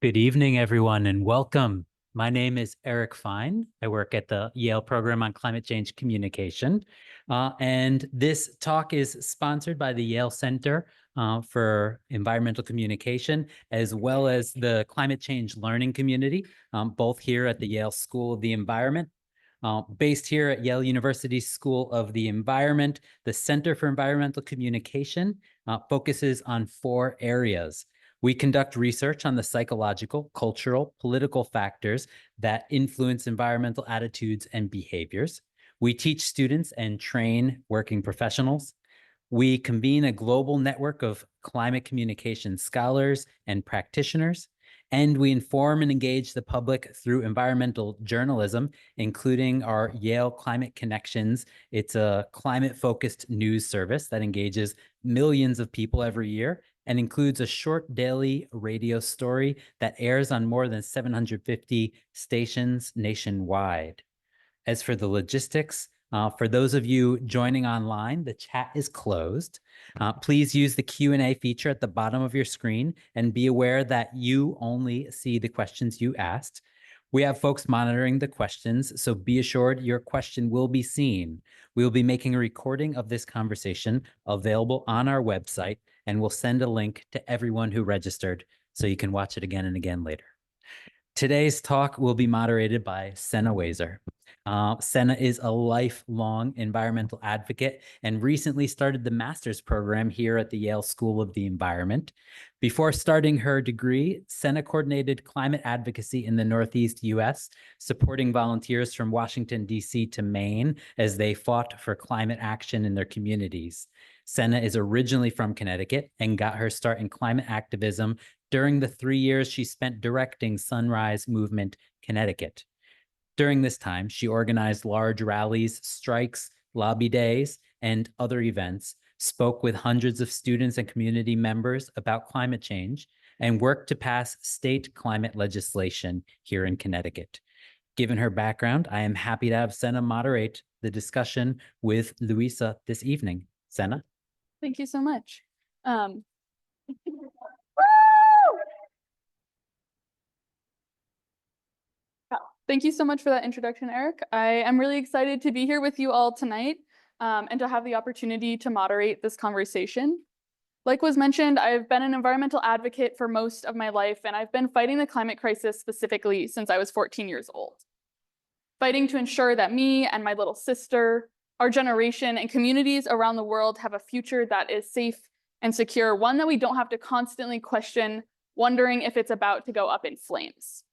Good evening, everyone, and welcome. My name is Eric Fine. I work at the Yale Program on Climate Change Communication. And this talk is sponsored by the Yale Center for Environmental Communication, as well as the Climate Change Learning Community, both here at the Yale School of the Environment. Based here at Yale University School of the Environment, the Center for Environmental Communication focuses on 4 areas. We conduct research on the psychological, cultural, political factors that influence environmental attitudes and behaviors. We teach students and train working professionals. We convene a global network of climate communication scholars and practitioners, and we inform and engage the public through environmental journalism, including our Yale Climate Connections. It's a climate-focused news service that engages millions of people every year and includes a short daily radio story that airs on more than 750 stations nationwide. As for the logistics, for those of you joining online, the chat is closed. Please use the Q&A feature at the bottom of your screen and be aware that you only see the questions you asked. We have folks monitoring the questions, so be assured your question will be seen. We will be making a recording of this conversation available on our website, and we'll send a link to everyone who registered so you can watch it again and again later. Today's talk will be moderated by Sena Wazer. Sena is a lifelong environmental advocate and recently started the master's program here at the Yale School of the Environment. Before starting her degree, Sena coordinated climate advocacy in the Northeast US, supporting volunteers from Washington, D.C. to Maine as they fought for climate action in their communities. Sena is originally from Connecticut and got her start in climate activism during the 3 years she spent directing Sunrise Movement Connecticut. During this time, she organized large rallies, strikes, lobby days, and other events, spoke with hundreds of students and community members about climate change, and worked to pass state climate legislation here in Connecticut. Given her background, I am happy to have Sena moderate the discussion with Luisa this evening. Sena? Thank you so much. Thank you so much for that introduction, Eric. I am really excited to be here with you all tonight and to have the opportunity to moderate this conversation. Like was mentioned, I've been an environmental advocate for most of my life, and I've been fighting the climate crisis specifically since I was 14 years old. Fighting to ensure that me and my little sister, our generation, and communities around the world have a future that is safe and secure, one that we don't have to constantly question, wondering if it's about to go up in flames.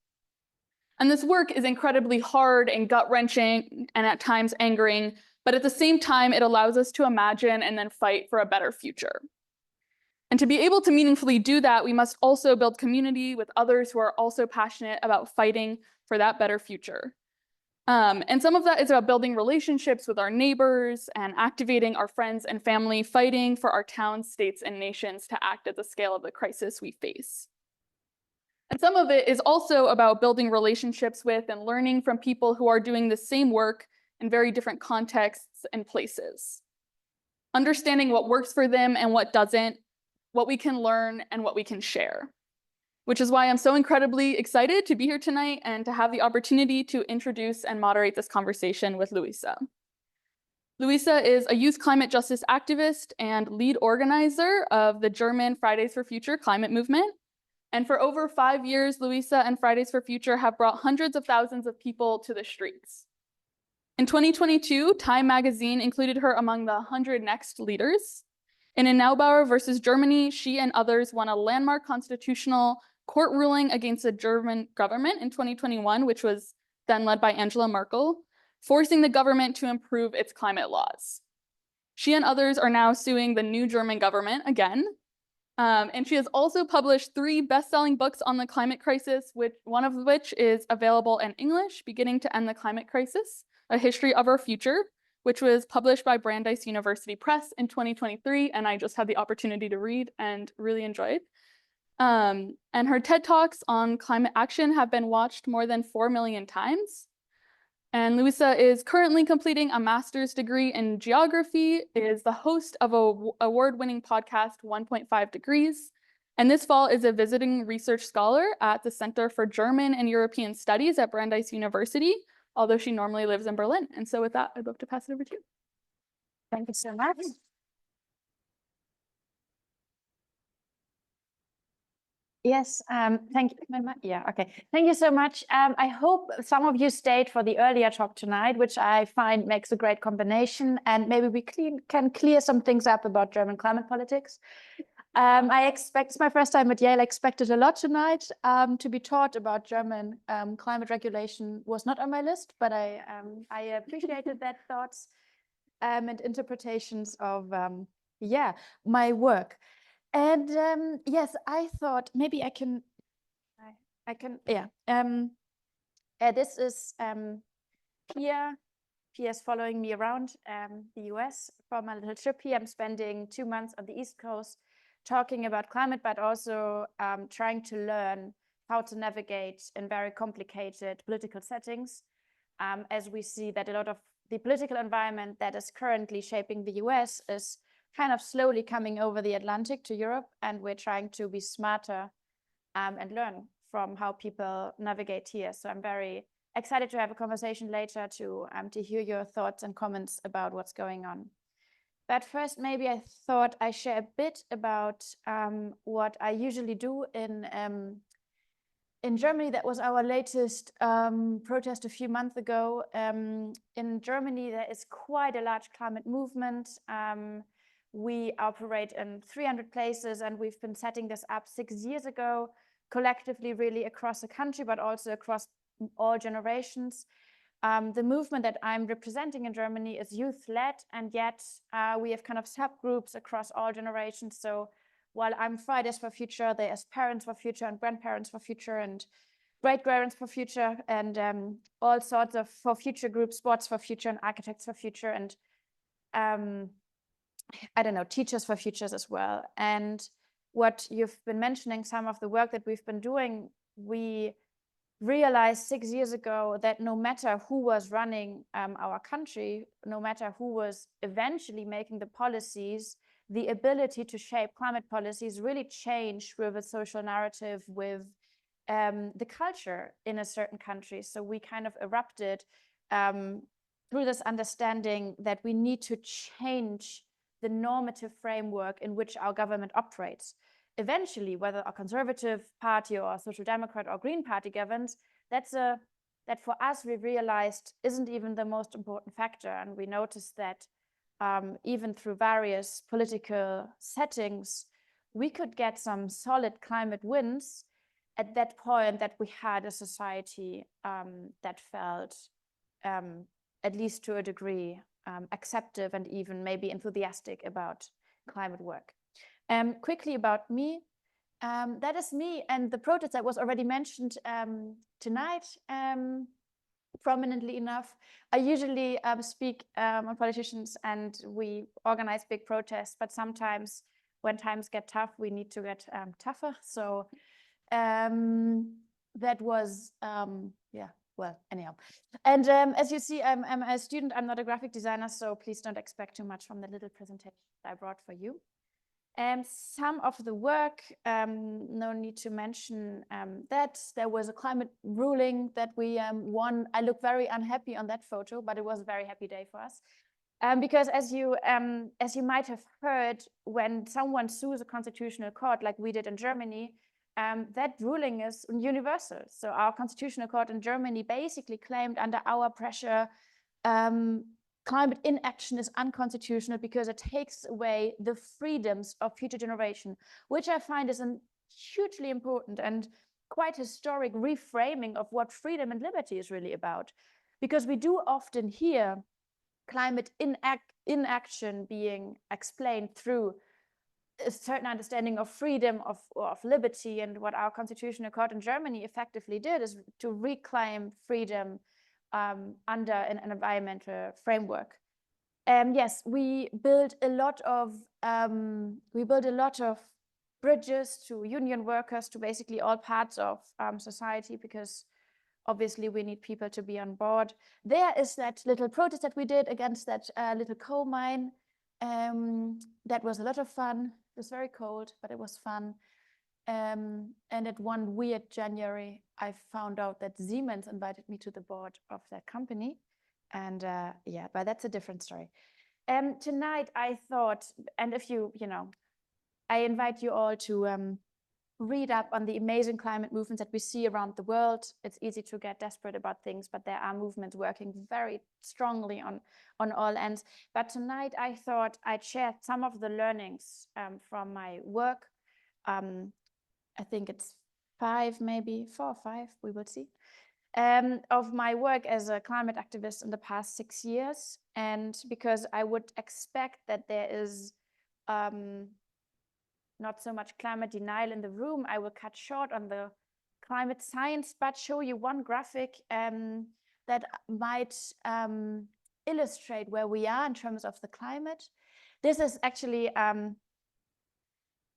And this work is incredibly hard and gut-wrenching and at times angering, but at the same time, it allows us to imagine and then fight for a better future. And to be able to meaningfully do that, we must also build community with others who are also passionate about fighting for that better future. And some of that is about building relationships with our neighbors and activating our friends and family, fighting for our towns, states, and nations to act at the scale of the crisis we face. And some of it is also about building relationships with and learning from people who are doing the same work in very different contexts and places. Understanding what works for them and what doesn't, what we can learn and what we can share. Which is why I'm so incredibly excited to be here tonight and to have the opportunity to introduce and moderate this conversation with Luisa. Luisa is a youth climate justice activist and lead organizer of the German Fridays for Future climate movement. And for over 5 years, Luisa and Fridays for Future have brought hundreds of thousands of people to the streets. In 2022, Time magazine included her among the 100 next leaders. And in Neubauer versus Germany, she and others won a landmark constitutional court ruling against the German government in 2021, which was then led by Angela Merkel, forcing the government to improve its climate laws. She and others are now suing the new German government again. And she has also published 3 best-selling books on the climate crisis, one of which is available in English, Beginning to End the Climate Crisis, A History of Our Future, which was published by Brandeis University Press in 2023, and I just had the opportunity to read and really enjoyed. And her TED Talks on climate action have been watched more than 4 million times. And Luisa is currently completing a master's degree in geography, is the host of an award-winning podcast, 1.5 Degrees, And this fall is a visiting research scholar at the Center for German and European Studies at Brandeis University, although she normally lives in Berlin. And so with that, I'd love to pass it over to you. Thank you so much. Yes, thank you. Yeah, okay. Thank you so much. I hope some of you stayed for the earlier talk tonight, which I find makes a great combination, and maybe we can clear some things up about German climate politics. I expect, it's my first time at Yale, I expected a lot tonight. To be taught about German climate regulation was not on my list, but I appreciated that thoughts and interpretations of, yeah, my work. And yes, I thought maybe I can, yeah. This is Pia. Pia's following me around the US for my little trip here. I'm spending 2 months on the East Coast talking about climate, but also trying to learn how to navigate in very complicated political settings, as we see that a lot of the political environment that is currently shaping the US is kind of slowly coming over the Atlantic to Europe, and we're trying to be smarter and learn from how people navigate here. So I'm very excited to have a conversation later to hear your thoughts and comments about what's going on. But first, maybe I thought I share a bit about what I usually do in Germany. That was our latest protest a few months ago. In Germany, there is quite a large climate movement. We operate in 300 places, and we've been setting this up 6 years ago, collectively really across the country, but also across all generations. The movement that I'm representing in Germany is youth-led, and yet we have kind of subgroups across all generations. So while I'm Fridays for Future, there's Parents for Future and Grandparents for Future and Great-Grandparents for Future, and all sorts of for future groups, Sports for Future and Architects for Future, and I don't know, Teachers for Futures as well. And what you've been mentioning, some of the work that we've been doing, we realized 6 years ago that no matter who was running our country, no matter who was eventually making the policies, the ability to shape climate policies really changed with the social narrative, with the culture in a certain country. So we kind of erupted through this understanding that we need to change the normative framework in which our government operates. Eventually, whether a conservative party or a social democrat or green party governs, that for us, we realized isn't even the most important factor. And we noticed that even through various political settings, we could get some solid climate wins at that point, that we had a society that felt, at least to a degree, acceptive and even maybe enthusiastic about climate work. Quickly about me, that is me and the protest that was already mentioned tonight, prominently enough. I usually speak on politicians and we organize big protests, but sometimes when times get tough, we need to get tougher. So that was, yeah. Well, anyhow, and as you see, I'm a student. I'm not a graphic designer, so please don't expect too much from the little presentation I brought for you. And some of the work, no need to mention that there was a climate ruling that we won. I look very unhappy on that photo, but it was a very happy day for us. Because as you might have heard, when someone sues a constitutional court like we did in Germany, that ruling is universal. So our constitutional court in Germany basically claimed under our pressure, climate inaction is unconstitutional because it takes away the freedoms of future generation, which I find is a hugely important and quite historic reframing of what freedom and liberty is really about. Because we do often hear climate inaction being explained through a certain understanding of freedom, of liberty, and what our constitutional court in Germany effectively did is to reclaim freedom under an environmental framework. Yes, we built a lot of bridges to union workers, to basically all parts of society, because obviously we need people to be on board. There is that little protest that we did against that little coal mine. That was a lot of fun. It was very cold, but it was fun. And at one weird January, I found out that Siemens invited me to the board of that company. And yeah, but that's a different story. Tonight I thought, and if you know, I invite you all to read up on the amazing climate movements that we see around the world. It's easy to get desperate about things, but there are movements working very strongly on all ends. But tonight I thought I'd share some of the learnings from my work. I think it's 5, maybe 4 or 5, we will see, of my work as a climate activist in the past 6 years. And because I would expect that there is not so much climate denial in the room, I will cut short on the climate science, but show you one graphic that might illustrate where we are in terms of the climate. This is actually,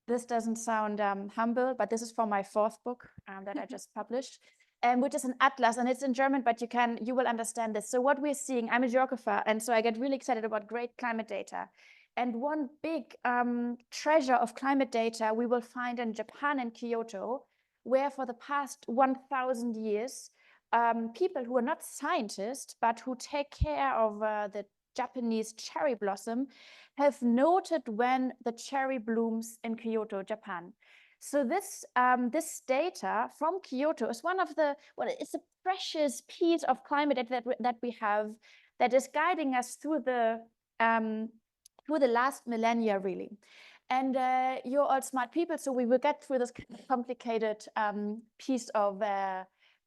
this doesn't sound humble, but this is from my 4th book that I just published, which is an atlas, and it's in German, but you will understand this. So what we're seeing, I'm a geographer, and so I get really excited about great climate data. And one big treasure of climate data we will find in Japan and Kyoto, where for the past 1,000 years, people who are not scientists, but who take care of the Japanese cherry blossom, have noted when the cherry blooms in Kyoto, Japan. So this data from Kyoto is one of the, well, it's a precious piece of climate that we have that is guiding us through the last millennia, really. And you're all smart people, so we will get through this complicated piece of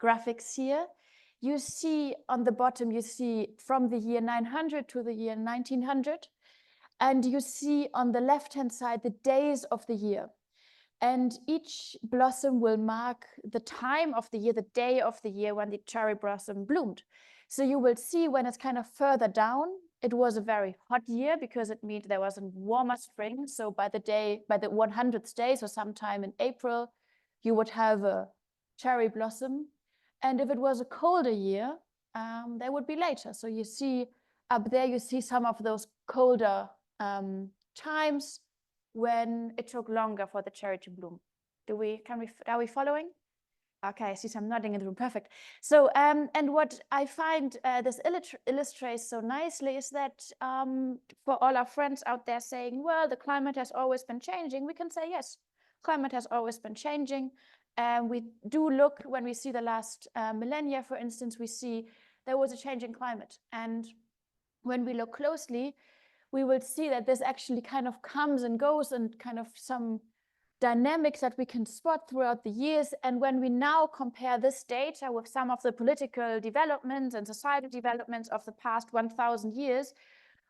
graphics here. You see on the bottom, you see from the year 900 to the year 1900. And you see on the left-hand side the days of the year. And each blossom will mark the time of the year, the day of the year when the cherry blossom bloomed. So you will see when it's kind of further down, it was a very hot year because it means there was a warmer spring. So by the 100th day, so sometime in April, you would have a cherry blossom. And if it was a colder year, they would be later. So you see up there, you see some of those colder times when it took longer for the cherry to bloom. Are we following? Okay, I see some nodding in the room, perfect. So, and what I find this illustrates so nicely is that for all our friends out there saying, well, the climate has always been changing, we can say, yes, climate has always been changing. And we do look, when we see the last millennia, for instance, we see there was a change in climate. And when we look closely, we will see that this actually kind of comes and goes and kind of some dynamics that we can spot throughout the years. And when we now compare this data with some of the political developments and societal developments of the past 1,000 years,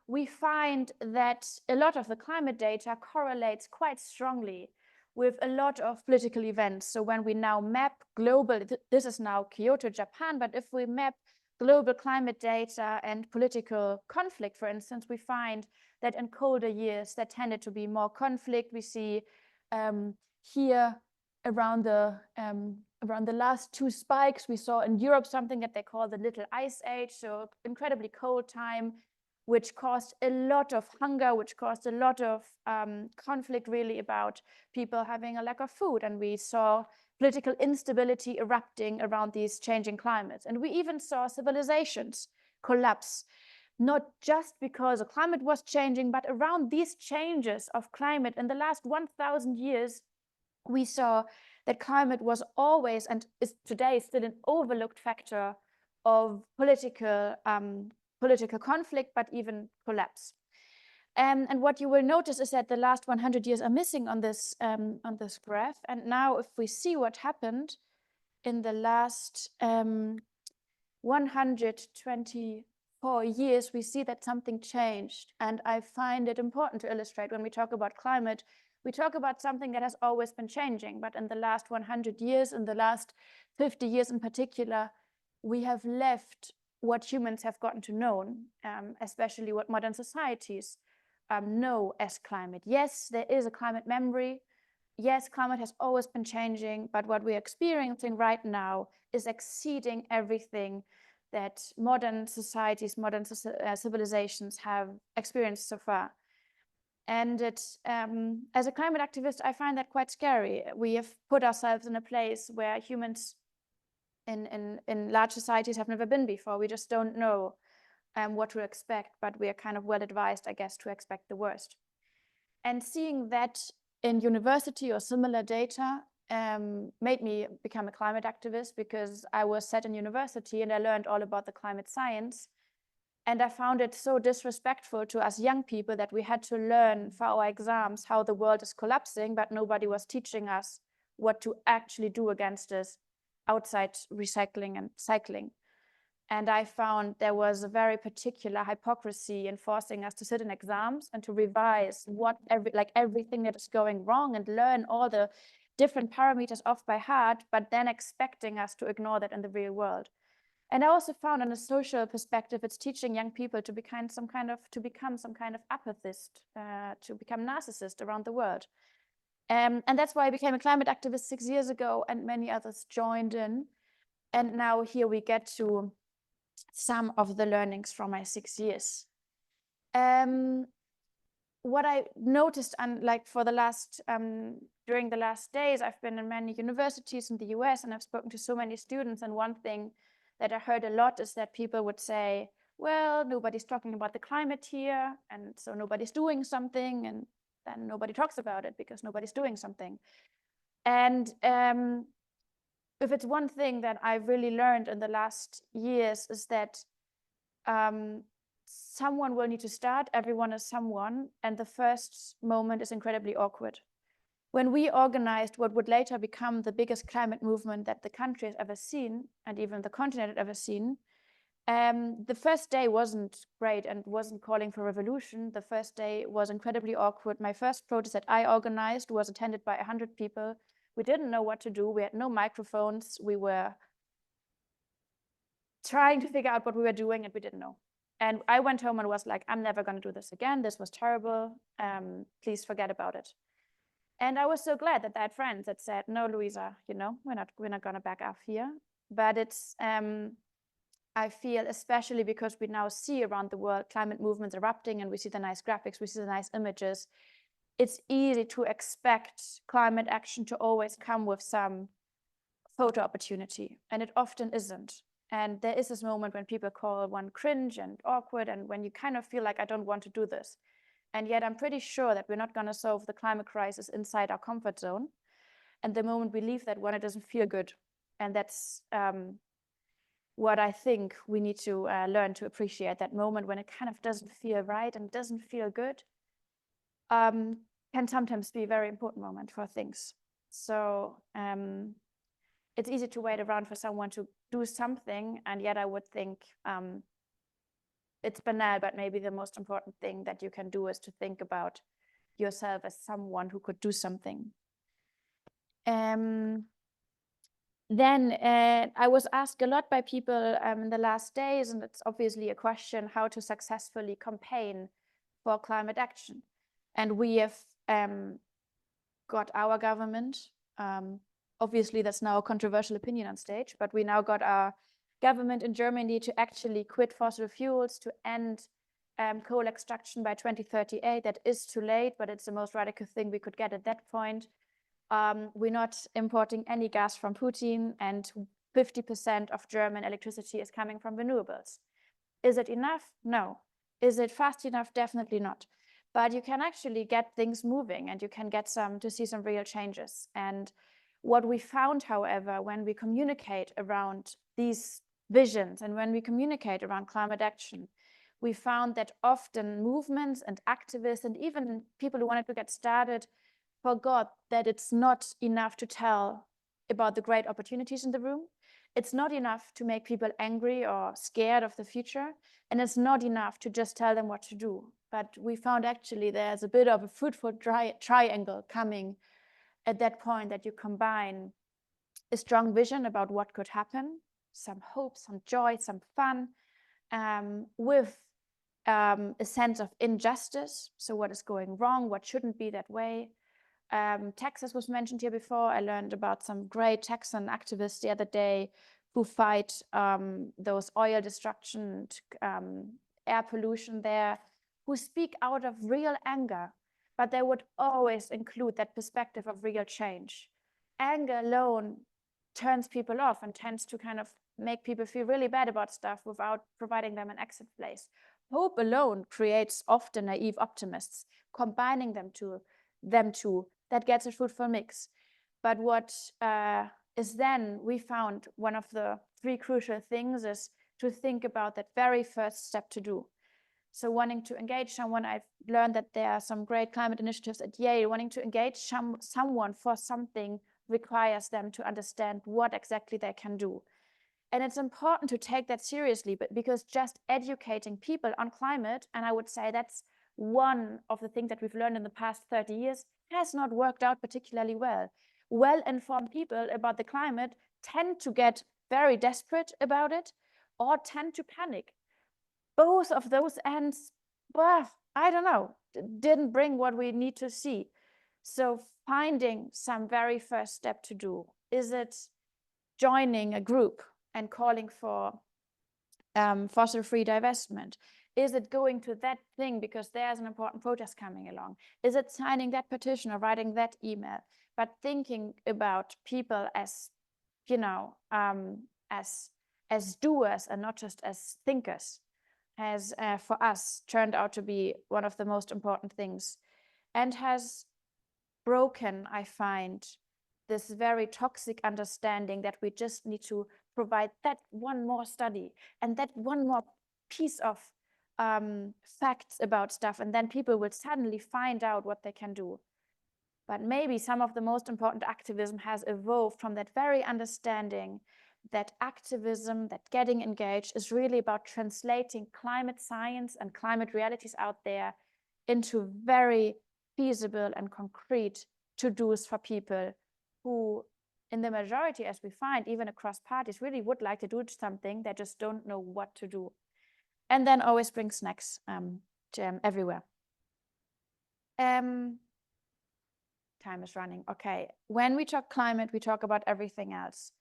we find that a lot of the climate data correlates quite strongly with a lot of political events. So when we now map global, this is now Kyoto, Japan, but if we map global climate data and political conflict, for instance, we find that in colder years, there tended to be more conflict. We see here around the last 2 spikes, we saw in Europe something that they call the Little Ice Age, so incredibly cold time, which caused a lot of hunger, which caused a lot of conflict really about people having a lack of food. And we saw political instability erupting around these changing climates. And we even saw civilizations collapse, not just because the climate was changing, but around these changes of climate in the last 1,000 years, we saw that climate was always, and is today still, an overlooked factor of political conflict, but even collapse. And what you will notice is that the last 100 years are missing on this graph. And now if we see what happened in the last 124 years, we see that something changed. And I find it important to illustrate when we talk about climate, we talk about something that has always been changing. But in the last 100 years, in the last 50 years in particular, we have left what humans have gotten to know, especially what modern societies know as climate. Yes, there is a climate memory. Yes, climate has always been changing, but what we're experiencing right now is exceeding everything that modern societies, modern civilizations have experienced so far. And as a climate activist, I find that quite scary. We have put ourselves in a place where humans in large societies have never been before. We just don't know what to expect, but we are kind of well advised, I guess, to expect the worst. And seeing that in university or similar data made me become a climate activist, because I was set in university and I learned all about the climate science. And I found it so disrespectful to us young people that we had to learn for our exams how the world is collapsing, but nobody was teaching us what to actually do against this outside recycling and cycling. And I found there was a very particular hypocrisy in forcing us to sit in exams and to revise everything that is going wrong and learn all the different parameters off by heart, but then expecting us to ignore that in the real world. And I also found, on a social perspective, it's teaching young people to become some kind of apathist, to become narcissist around the world. And that's why I became a climate activist 6 years ago, and many others joined in. And now here we get to some of the learnings from my 6 years. What I noticed, for the last, during the last days, I've been in many universities in the US, and I've spoken to so many students. And one thing that I heard a lot is that people would say, well, nobody's talking about the climate here, and so nobody's doing something, and then nobody talks about it because nobody's doing something. And if it's one thing that I've really learned in the last years, is that someone will need to start. Everyone is someone, and the first moment is incredibly awkward. When we organized what would later become the biggest climate movement that the country has ever seen, and even the continent had ever seen, the first day wasn't great and wasn't calling for revolution. The first day was incredibly awkward. My first protest that I organized was attended by 100 people. We didn't know what to do. We had no microphones. We were trying to figure out what we were doing, and we didn't know. And I went home and was like, I'm never going to do this again. This was terrible. Please forget about it. And I was so glad that I had friends that said, no, Luisa, we're not going to back off here. But it's, I feel, especially because we now see around the world climate movements erupting, and we see the nice graphics, we see the nice images, it's easy to expect climate action to always come with some photo opportunity, and it often isn't. And there is this moment when people call one cringe and awkward, and when you kind of feel like, I don't want to do this. And yet I'm pretty sure that we're not going to solve the climate crisis inside our comfort zone. And the moment we leave that one, it doesn't feel good. And that's what I think we need to learn to appreciate. That moment when it kind of doesn't feel right and doesn't feel good can sometimes be a very important moment for things. So it's easy to wait around for someone to do something, and yet I would think it's banal, but maybe the most important thing that you can do is to think about yourself as someone who could do something. Then I was asked a lot by people in the last days, and it's obviously a question how to successfully campaign for climate action. And we have got our government. Obviously, that's now a controversial opinion on stage, but we now got our government in Germany to actually quit fossil fuels, to end coal extraction by 2038. That is too late, but it's the most radical thing we could get at that point. We're not importing any gas from Putin, and 50% of German electricity is coming from renewables. Is it enough? No. Is it fast enough? Definitely not. But you can actually get things moving, and you can get to see some real changes. And what we found, however, when we communicate around these visions and when we communicate around climate action, we found that often movements and activists and even people who wanted to get started forgot that it's not enough to tell about the great opportunities in the room. It's not enough to make people angry or scared of the future. And it's not enough to just tell them what to do. But we found actually there's a bit of a fruitful triangle coming at that point, that you combine a strong vision about what could happen, some hope, some joy, some fun, with a sense of injustice. So what is going wrong? What shouldn't be that way? Texas was mentioned here before. I learned about some great Texan activists the other day who fight those oil destruction, air pollution there, who speak out of real anger. but they would always include that perspective of real change. Anger alone turns people off and tends to kind of make people feel really bad about stuff without providing them an exit place. Hope alone creates often naive optimists. Combining them two, that gets a fruitful mix. But what is then, we found one of the three crucial things is to think about that very first step to do. So wanting to engage someone, I've learned that there are some great climate initiatives at Yale. Wanting to engage someone for something requires them to understand what exactly they can do. And it's important to take that seriously, but because just educating people on climate, and I would say that's one of the things that we've learned in the past 30 years, has not worked out particularly well. Well-informed people about the climate tend to get very desperate about it or tend to panic. Both of those ends, well, I don't know, didn't bring what we need to see. So finding some very first step to do. Is it joining a group and calling for fossil-free divestment? Is it going to that thing because there's an important protest coming along? Is it signing that petition or writing that email? But thinking about people as, you know, as doers and not just as thinkers has, for us, turned out to be one of the most important things, and has broken, I find, this very toxic understanding that we just need to provide that one more study and that one more piece of facts about stuff, and then people will suddenly find out what they can do. But maybe some of the most important activism has evolved from that very understanding that activism, that getting engaged, is really about translating climate science and climate realities out there into very feasible and concrete to-dos for people who, in the majority, as we find, even across parties, really would like to do something, they just don't know what to do. And then always bring snacks everywhere. Time is running. Okay, when we talk climate, we talk about everything else.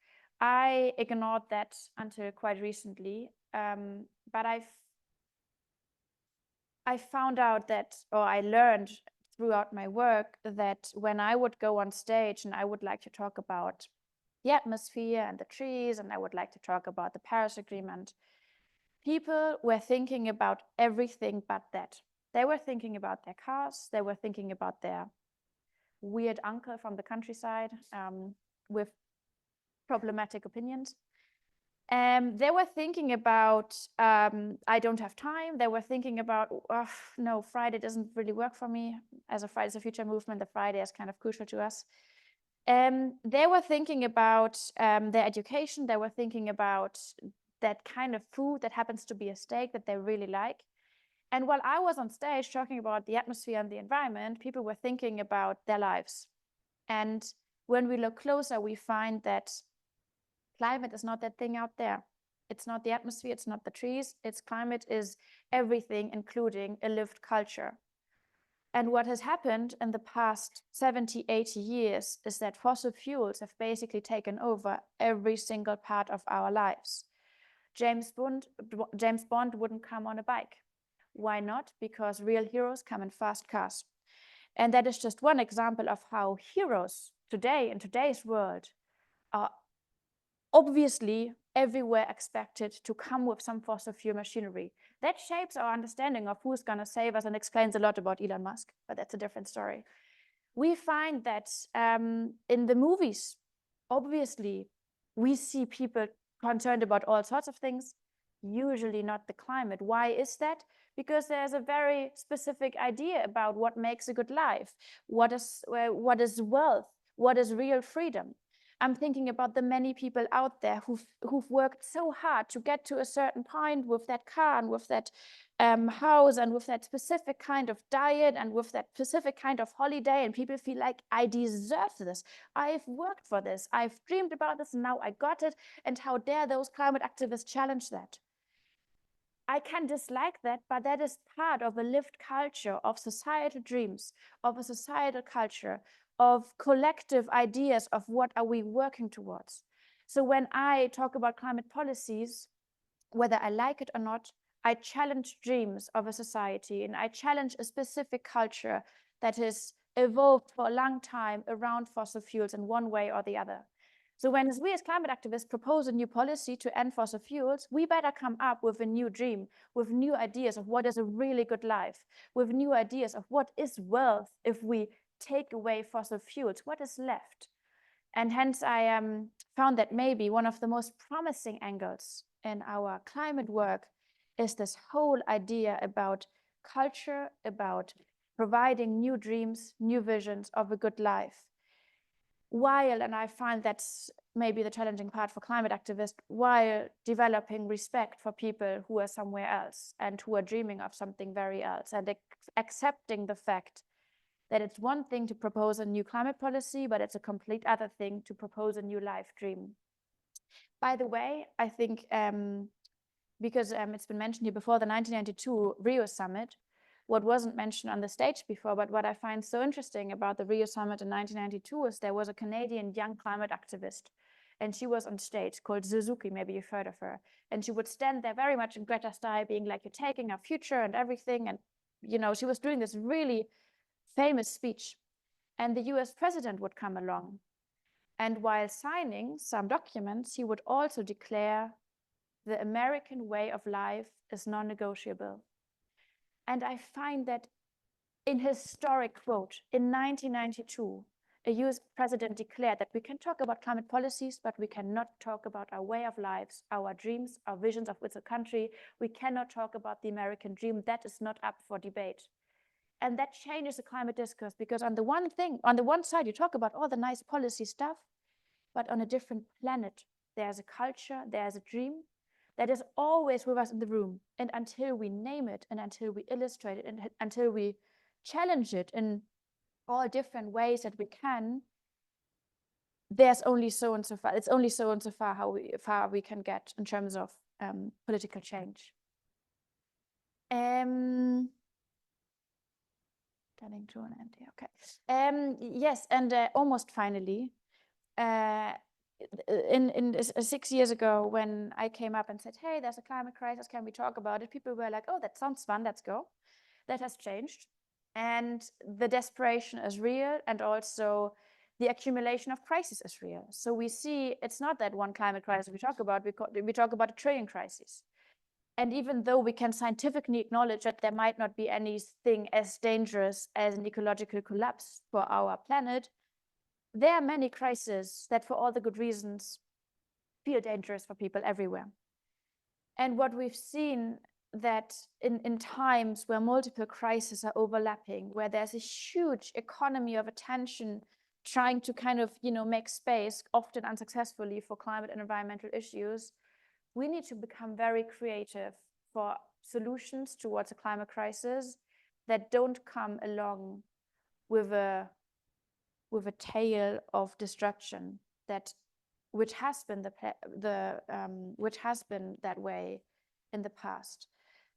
I ignored that until quite recently, but I found out that, or I learned throughout my work, that when I would go on stage and I would like to talk about the atmosphere and the trees, and I would like to talk about the Paris Agreement, people were thinking about everything but that. They were thinking about their cars, they were thinking about their weird uncle from the countryside with problematic opinions. They were thinking about, I don't have time. They were thinking about, oh, no, Friday doesn't really work for me. As a Fridays for Future movement, the Friday is kind of crucial to us. They were thinking about their education. They were thinking about that kind of food that happens to be a steak that they really like. And while I was on stage talking about the atmosphere and the environment, people were thinking about their lives. And when we look closer, we find that climate is not that thing out there. It's not the atmosphere, it's not the trees, it's climate is everything, including a lived culture. And what has happened in the past 70, 80 years is that fossil fuels have basically taken over every single part of our lives. James Bond wouldn't come on a bike. Why not? Because real heroes come in fast cars. And that is just one example of how heroes today, in today's world, are obviously everywhere expected to come with some fossil fuel machinery. That shapes our understanding of who's going to save us and explains a lot about Elon Musk, but that's a different story. We find that in the movies, obviously, we see people concerned about all sorts of things, usually not the climate. Why is that? Because there's a very specific idea about what makes a good life, what is wealth, what is real freedom. I'm thinking about the many people out there who've worked so hard to get to a certain point with that car and with that house and with that specific kind of diet and with that specific kind of holiday, and people feel like, I deserve this. I've worked for this. I've dreamed about this and now I got it. And how dare those climate activists challenge that? I can dislike that, but that is part of a lived culture of societal dreams, of a societal culture, of collective ideas of what are we working towards. So when I talk about climate policies, whether I like it or not, I challenge dreams of a society and I challenge a specific culture that has evolved for a long time around fossil fuels in one way or the other. So when we as climate activists propose a new policy to end fossil fuels, we better come up with a new dream, with new ideas of what is a really good life, with new ideas of what is wealth if we take away fossil fuels, what is left. And hence I found that maybe one of the most promising angles in our climate work is this whole idea about culture, about providing new dreams, new visions of a good life. While, and I find that's maybe the challenging part for climate activists, while developing respect for people who are somewhere else and who are dreaming of something very else, and accepting the fact that it's one thing to propose a new climate policy, but it's a complete other thing to propose a new life dream. By the way, I think, because it's been mentioned here before, the 1992 Rio Summit, what wasn't mentioned on the stage before, but what I find so interesting about the Rio Summit in 1992 is there was a Canadian young climate activist, and she was on stage, called Suzuki, maybe you've heard of her. And she would stand there very much in Greta style, being like, you're taking our future and everything. And, you know, she was doing this really famous speech. And the US president would come along. And while signing some documents, he would also declare the American way of life is non-negotiable. And I find that in historic quote, in 1992, a US president declared that we can talk about climate policies, but we cannot talk about our way of lives, our dreams, our visions of what's a country. We cannot talk about the American dream. That is not up for debate. And that changes the climate discourse, because on the one side, you talk about all the nice policy stuff, but on a different planet, there's a culture, there's a dream that is always with us in the room. And until we name it, and until we illustrate it, and until we challenge it in all different ways that we can, there's only so and so far. It's only so and so far how far we can get in terms of political change. Getting to an end here. Okay. Yes, and almost finally, in 6 years ago, when I came up and said, hey, there's a climate crisis, can we talk about it? People were like, oh, that sounds fun, let's go. That has changed. And the desperation is real, and also the accumulation of crises is real. So we see it's not that one climate crisis we talk about, we talk about a trillion crises. And even though we can scientifically acknowledge that there might not be anything as dangerous as an ecological collapse for our planet, there are many crises that, for all the good reasons, feel dangerous for people everywhere. And what we've seen that in times where multiple crises are overlapping, where there's a huge economy of attention trying to kind of, make space, often unsuccessfully, for climate and environmental issues, we need to become very creative for solutions towards a climate crisis that don't come along with a tale of destruction which has been that way in the past.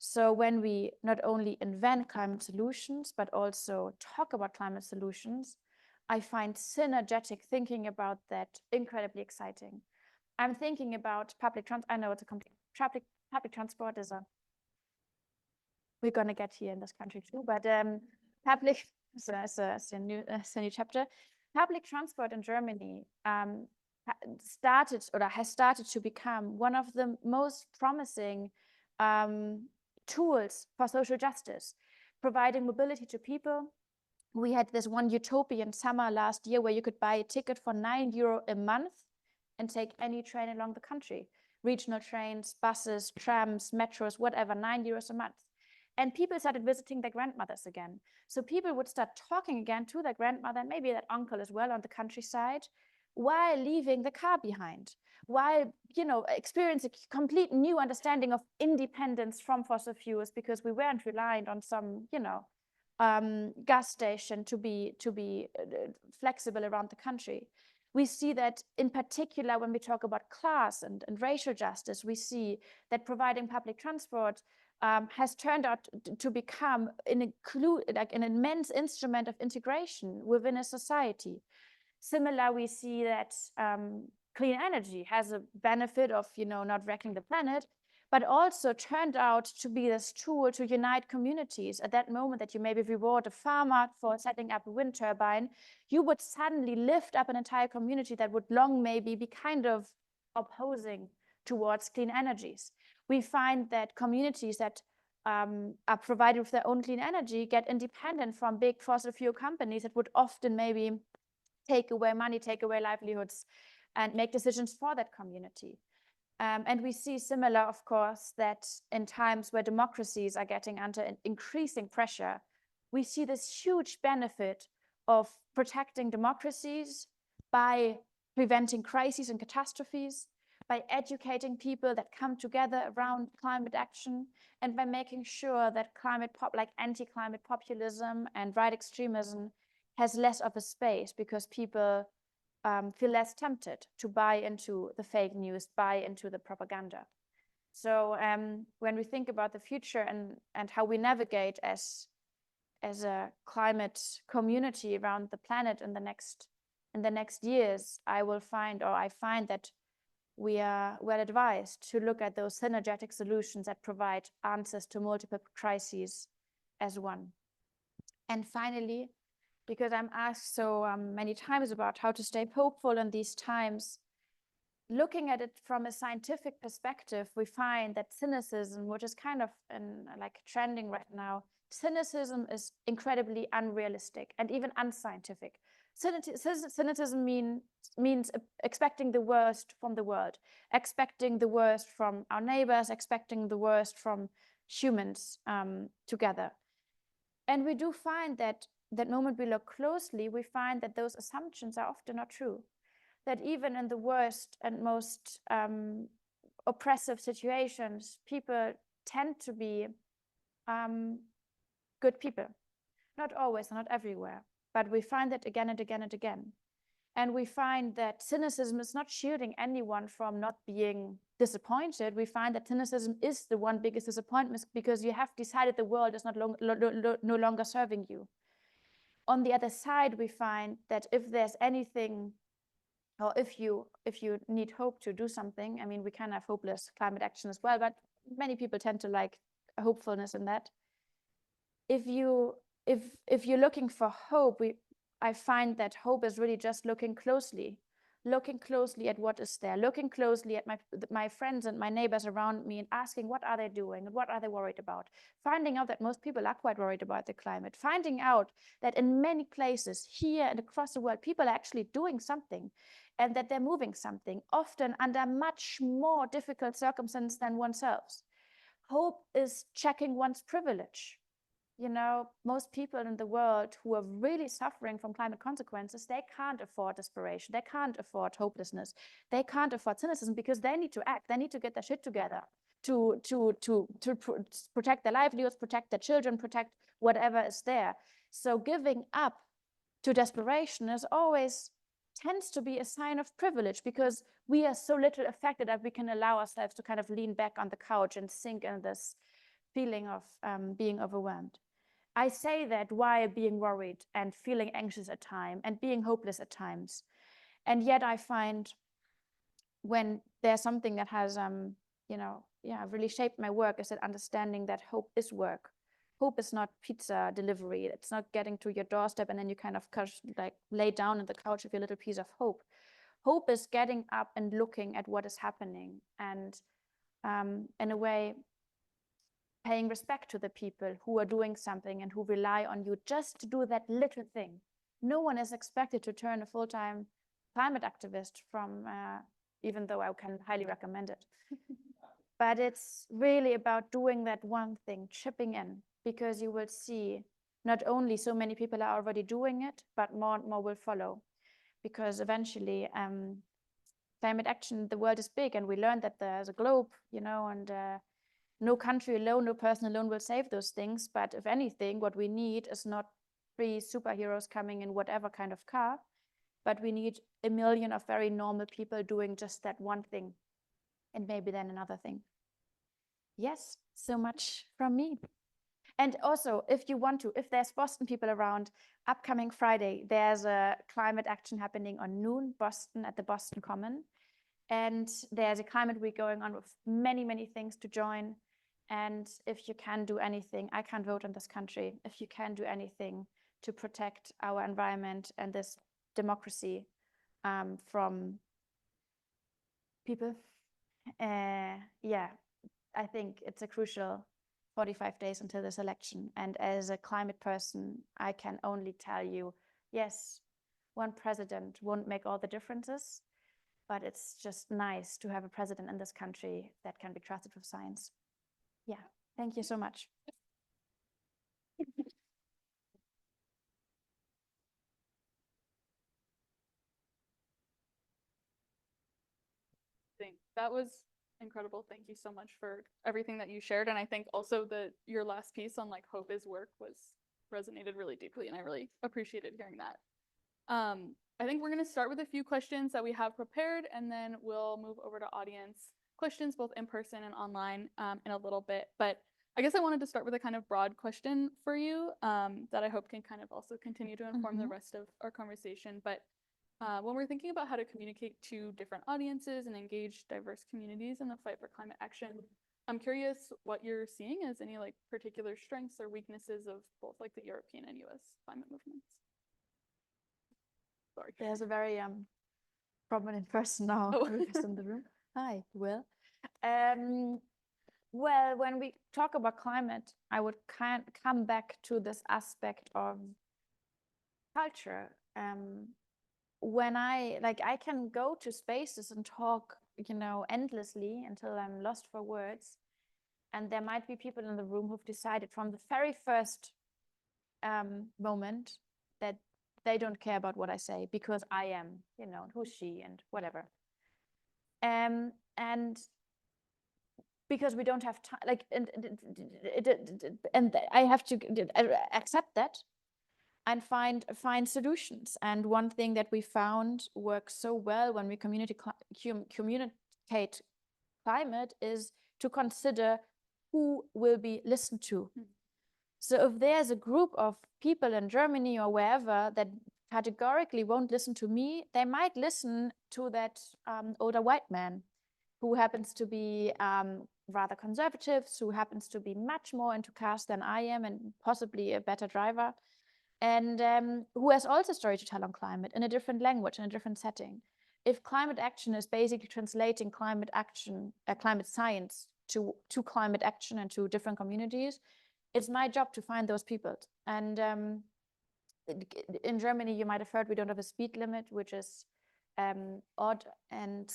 So when we not only invent climate solutions, but also talk about climate solutions, I find synergetic thinking about that incredibly exciting. I'm thinking about public transport. I know it's a public transport is we're going to get here in this country too, but public, so it's a new chapter. Public transport in Germany has started to become one of the most promising tools for social justice, providing mobility to people. We had this one utopian summer last year where you could buy a ticket for €9 a month and take any train along the country. Regional trains, buses, trams, metros, whatever, €9 a month. And people started visiting their grandmothers again. So people would start talking again to their grandmother, and maybe that uncle as well on the countryside, while leaving the car behind, while, experiencing a complete new understanding of independence from fossil fuels, because we weren't reliant on some, gas station to be flexible around the country. We see that in particular when we talk about class and racial justice, we see that providing public transport has turned out to become an immense instrument of integration within a society. Similar, we see that clean energy has a benefit of, not wrecking the planet, but also turned out to be this tool to unite communities. At that moment that you maybe reward a farmer for setting up a wind turbine, you would suddenly lift up an entire community that would long maybe be kind of opposing towards clean energies. We find that communities that are provided with their own clean energy get independent from big fossil fuel companies that would often maybe take away money, take away livelihoods, and make decisions for that community. And we see similar, of course, that in times where democracies are getting under increasing pressure, we see this huge benefit of protecting democracies by preventing crises and catastrophes, by educating people that come together around climate action, and by making sure that like anti-climate populism and right extremism has less of a space, because people feel less tempted to buy into the fake news, buy into the propaganda. So when we think about the future and how we navigate as a climate community around the planet in the next years, I find that we are well advised to look at those synergetic solutions that provide answers to multiple crises as one. And finally, because I'm asked so many times about how to stay hopeful in these times, looking at it from a scientific perspective, we find that cynicism, which is kind of like trending right now, cynicism is incredibly unrealistic and even unscientific. Cynicism means expecting the worst from the world, expecting the worst from our neighbors, expecting the worst from humans together. And we do find that moment we look closely, we find that those assumptions are often not true. That even in the worst and most oppressive situations, people tend to be good people. Not always, not everywhere, but we find that again and again and again. And we find that cynicism is not shielding anyone from not being disappointed. We find that cynicism is the one biggest disappointment, because you have decided the world is no longer serving you. On the other side, we find that if there's anything, or if you need hope to do something, I mean, we can have hopeless climate action as well, but many people tend to like hopefulness in that. If you're looking for hope, I find that hope is really just looking closely at what is there, looking closely at my friends and my neighbors around me and asking what are they doing and what are they worried about, finding out that most people are quite worried about the climate, finding out that in many places here and across the world, people are actually doing something and that they're moving something, often under much more difficult circumstances than oneself. Hope is checking one's privilege. You know, most people in the world who are really suffering from climate consequences, they can't afford desperation. They can't afford hopelessness. They can't afford cynicism, because they need to act. They need to get their shit together to protect their livelihoods, protect their children, protect whatever is there. So giving up to desperation tends to be a sign of privilege, because we are so little affected that we can allow ourselves to kind of lean back on the couch and sink in this feeling of being overwhelmed. I say that while being worried and feeling anxious at times and being hopeless at times. And yet I find when there's something that has, really shaped my work, is that understanding that hope is work. Hope is not pizza delivery. It's not getting to your doorstep and then you kind of lay down on the couch with your little piece of hope. Hope is getting up and looking at what is happening and in a way, paying respect to the people who are doing something and who rely on you just to do that little thing. No one is expected to turn a full-time climate activist from, even though I can highly recommend it. But it's really about doing that one thing, chipping in, because you will see not only so many people are already doing it, but more and more will follow. Because eventually, climate action, the world is big, and we learned that there's a globe, and no country alone, no person alone will save those things. But if anything, what we need is not 3 superheroes coming in whatever kind of car, but we need 1 million of very normal people doing just that one thing, and maybe then another thing. Yes, so much from me. And also, if you want to, if there's Boston people around, upcoming Friday, there's a climate action happening on noon, Boston, at the Boston Common. And there's a climate week going on with many, many things to join. And if you can do anything, I can't vote in this country. If you can do anything to protect our environment and this democracy from people, yeah, I think it's a crucial 45 days until this election. And as a climate person, I can only tell you, yes, one president won't make all the differences, but it's just nice to have a president in this country that can be trusted with science. Yeah, thank you so much. That was incredible. Thank you so much for everything that you shared. And I think also that your last piece on like hope is work resonated really deeply, and I really appreciated hearing that. I think we're going to start with a few questions that we have prepared, and then we'll move over to audience questions, both in person and online, in a little bit. But I guess I wanted to start with a kind of broad question for you that I hope can kind of also continue to inform the rest of our conversation. But when we're thinking about how to communicate to different audiences and engage diverse communities in the fight for climate action, I'm curious what you're seeing as any like particular strengths or weaknesses of both like the European and US climate movements. Sorry. There's a very prominent person now in the room. Hi, Will. Well, when we talk about climate, I would come back to this aspect of culture. When I can go to spaces and talk, endlessly until I'm lost for words. And there might be people in the room who've decided from the very first moment that they don't care about what I say because I am, who's she and whatever. And because we don't have time, and I have to accept that and find solutions. And one thing that we found works so well when we communicate climate is to consider who will be listened to. So if there's a group of people in Germany or wherever that categorically won't listen to me, they might listen to that older white man who happens to be rather conservative, who happens to be much more into cars than I am and possibly a better driver, and who has also a story to tell on climate in a different language, in a different setting. If climate action is basically translating climate action, climate science to climate action and to different communities, it's my job to find those people. And in Germany, you might have heard we don't have a speed limit, which is odd and,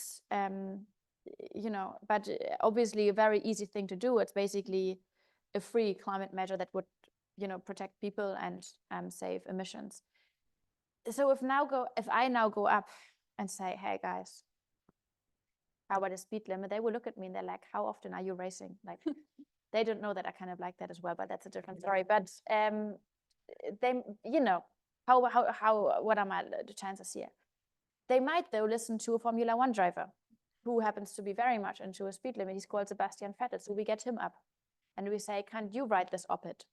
but obviously a very easy thing to do. It's basically a free climate measure that would, protect people and save emissions. So if I now go up and say, hey guys, how about a speed limit? They will look at me and they're like, how often are you racing? Like, they don't know that I kind of like that as well, but that's a different story. But they, what are the chances here? They might though listen to a Formula 1 driver who happens to be very much into a speed limit. He's called Sebastian Vettel. So we get him up and we say, can't you write this op-ed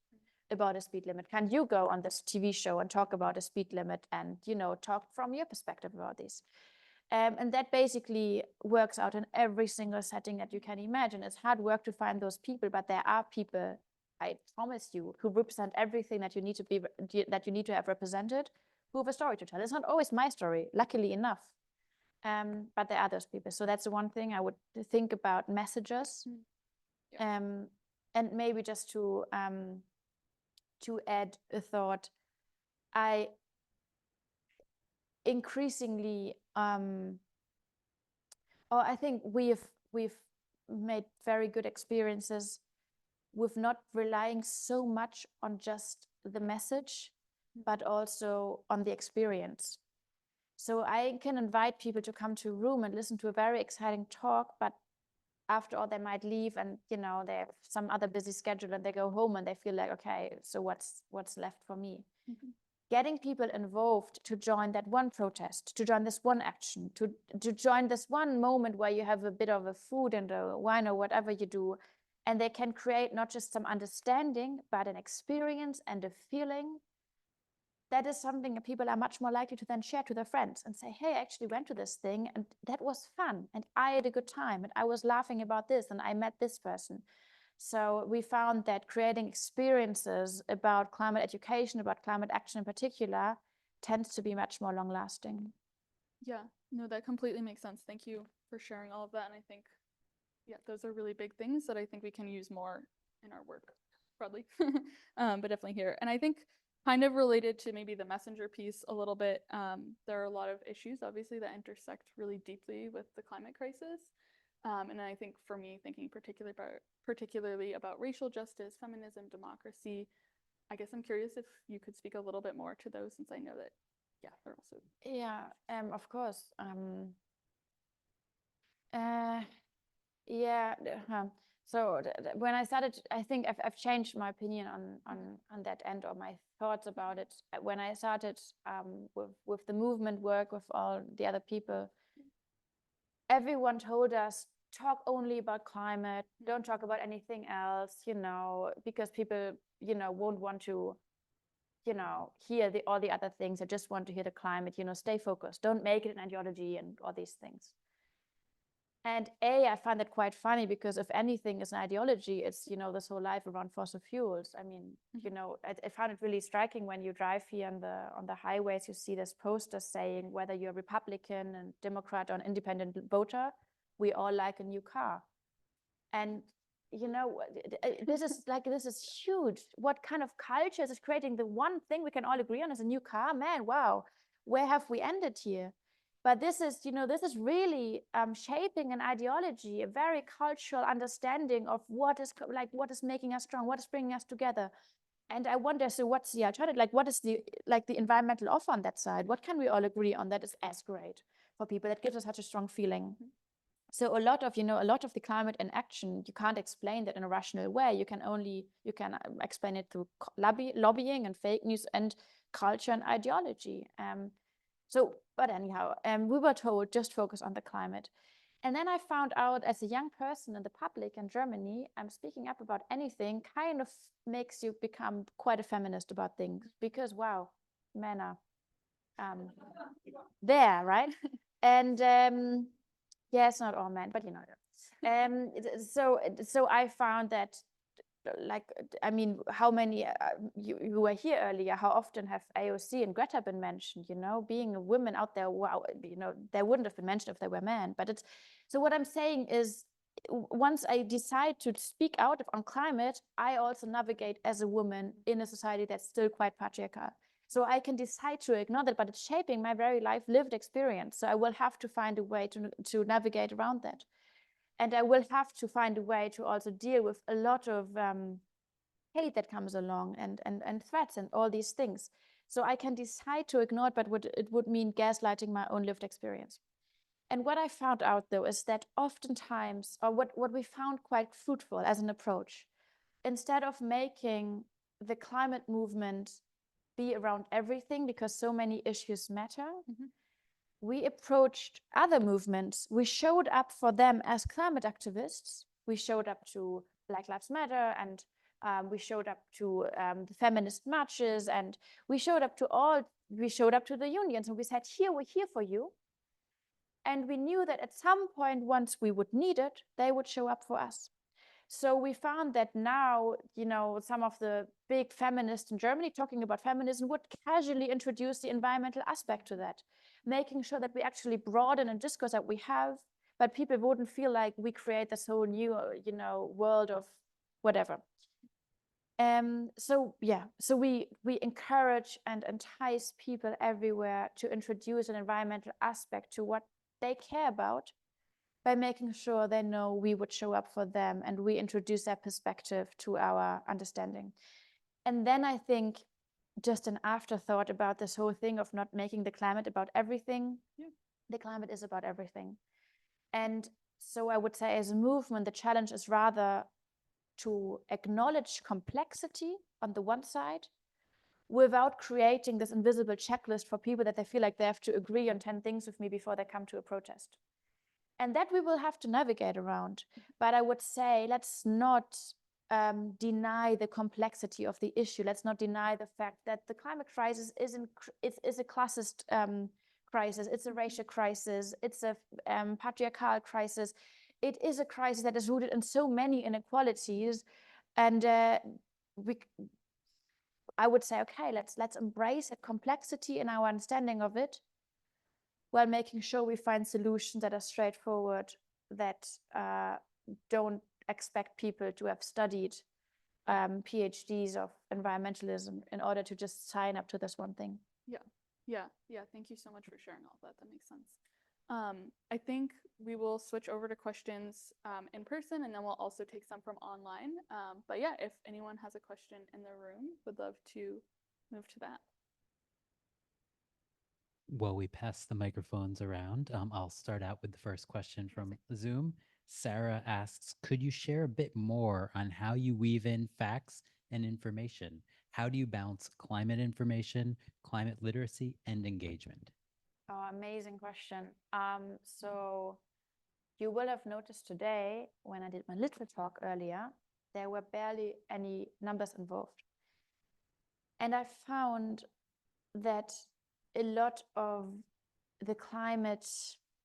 about a speed limit? Can you go on this TV show and talk about a speed limit and, talk from your perspective about this? And that basically works out in every single setting that you can imagine. It's hard work to find those people, but there are people, I promise you, who represent everything that you need to have represented, who have a story to tell. It's not always my story, luckily enough, but there are those people. So that's the one thing I would think about messages, and maybe just to add a thought, I increasingly, I think we've made very good experiences with not relying so much on just the message, but also on the experience. So I can invite people to come to a room and listen to a very exciting talk, but after all, they might leave and, they have some other busy schedule and they go home and they feel like, okay, so what's left for me? Getting people involved to join that one protest, to join this one action, to join this one moment where you have a bit of a food and a wine or whatever you do, and they can create not just some understanding, but an experience and a feeling that is something that people are much more likely to then share to their friends and say, hey, I actually went to this thing and that was fun and I had a good time and I was laughing about this and I met this person. So we found that creating experiences about climate education, about climate action in particular, tends to be much more long lasting. Yeah, no, that completely makes sense. Thank you for sharing all of that. And I think, yeah, those are really big things that I think we can use more in our work, broadly, but definitely here. And I think kind of related to maybe the messenger piece a little bit, there are a lot of issues, obviously, that intersect really deeply with the climate crisis. And I think for me, thinking particularly about racial justice, feminism, democracy, I guess I'm curious if you could speak a little bit more to those, since I know that, yeah, they're also. Yeah, of course. Yeah. So when I started, I think I've changed my opinion on that end, or my thoughts about it. When I started with the movement work with all the other people, everyone told us, talk only about climate, don't talk about anything else, because people, won't want to, hear all the other things. They just want to hear the climate, stay focused, don't make it an ideology and all these things. And I find that quite funny, because if anything is an ideology, it's, this whole life around fossil fuels. I mean, I found it really striking when you drive here on the highways, you see this poster saying, whether you're Republican and Democrat or an independent voter, we all like a new car. And, this is huge. What kind of culture is creating? The one thing we can all agree on is a new car. Man, wow, where have we ended here? But this is, this is really shaping an ideology, a very cultural understanding of what is making us strong, what is bringing us together. And I wonder, so what's the alternative? Like, what is the environmental offer on that side? What can we all agree on that is as great for people? That gives us such a strong feeling. So a lot of the climate in action, you can't explain that in a rational way. You can explain it through lobbying and fake news and culture and ideology. But anyhow, we were told just focus on the climate. And then I found out, as a young person in the public in Germany, speaking up about anything kind of makes you become quite a feminist about things, because wow, men are there, right? And yes, not all men, but so I found that, I mean, how many you were here earlier, how often have AOC and Greta been mentioned, being a woman out there? Wow, they wouldn't have been mentioned if they were men. But so what I'm saying is, once I decide to speak out on climate, I also navigate as a woman in a society that's still quite patriarchal. So I can decide to ignore that, but it's shaping my very life lived experience. So I will have to find a way to navigate around that. And I will have to find a way to also deal with a lot of hate that comes along, and threats and all these things. So I can decide to ignore it, but it would mean gaslighting my own lived experience. And what I found out, though, is that oftentimes, or what we found quite fruitful as an approach, instead of making the climate movement be around everything because so many issues matter, we approached other movements. We showed up for them as climate activists. We showed up to Black Lives Matter, and we showed up to the feminist marches, and we showed up to the unions, and we said, here, we're here for you. And we knew that at some point, once we would need it, they would show up for us. So we found that now, some of the big feminists in Germany talking about feminism would casually introduce the environmental aspect to that, making sure that we actually broaden a discourse that we have, but people wouldn't feel like we create this whole new, world of whatever. So we encourage and entice people everywhere to introduce an environmental aspect to what they care about, by making sure they know we would show up for them and we introduce that perspective to our understanding. And then I think, just an afterthought about this whole thing of not making the climate about everything. The climate is about everything. And so I would say, as a movement, the challenge is rather to acknowledge complexity on the one side, without creating this invisible checklist for people that they feel like they have to agree on 10 things with me before they come to a protest. And that we will have to navigate around. But I would say, let's not deny the complexity of the issue. Let's not deny the fact that the climate crisis is a classist crisis. It's a racial crisis. It's a patriarchal crisis. It is a crisis that is rooted in so many inequalities. And I would say, okay, let's embrace the complexity in our understanding of it, while making sure we find solutions that are straightforward, that don't expect people to have studied PhDs of environmentalism in order to just sign up to this one thing. Yeah. Thank you so much for sharing all of that. That makes sense. I think we will switch over to questions in person, and then we'll also take some from online. But yeah, if anyone has a question in the room, would love to move to that. Well, we pass the microphones around. I'll start out with the first question from Zoom. Sarah asks, could you share a bit more on how you weave in facts and information? How do you balance climate information, climate literacy, and engagement? Oh, amazing question. So you will have noticed today, when I did my little talk earlier, there were barely any numbers involved. And I found that a lot of the climate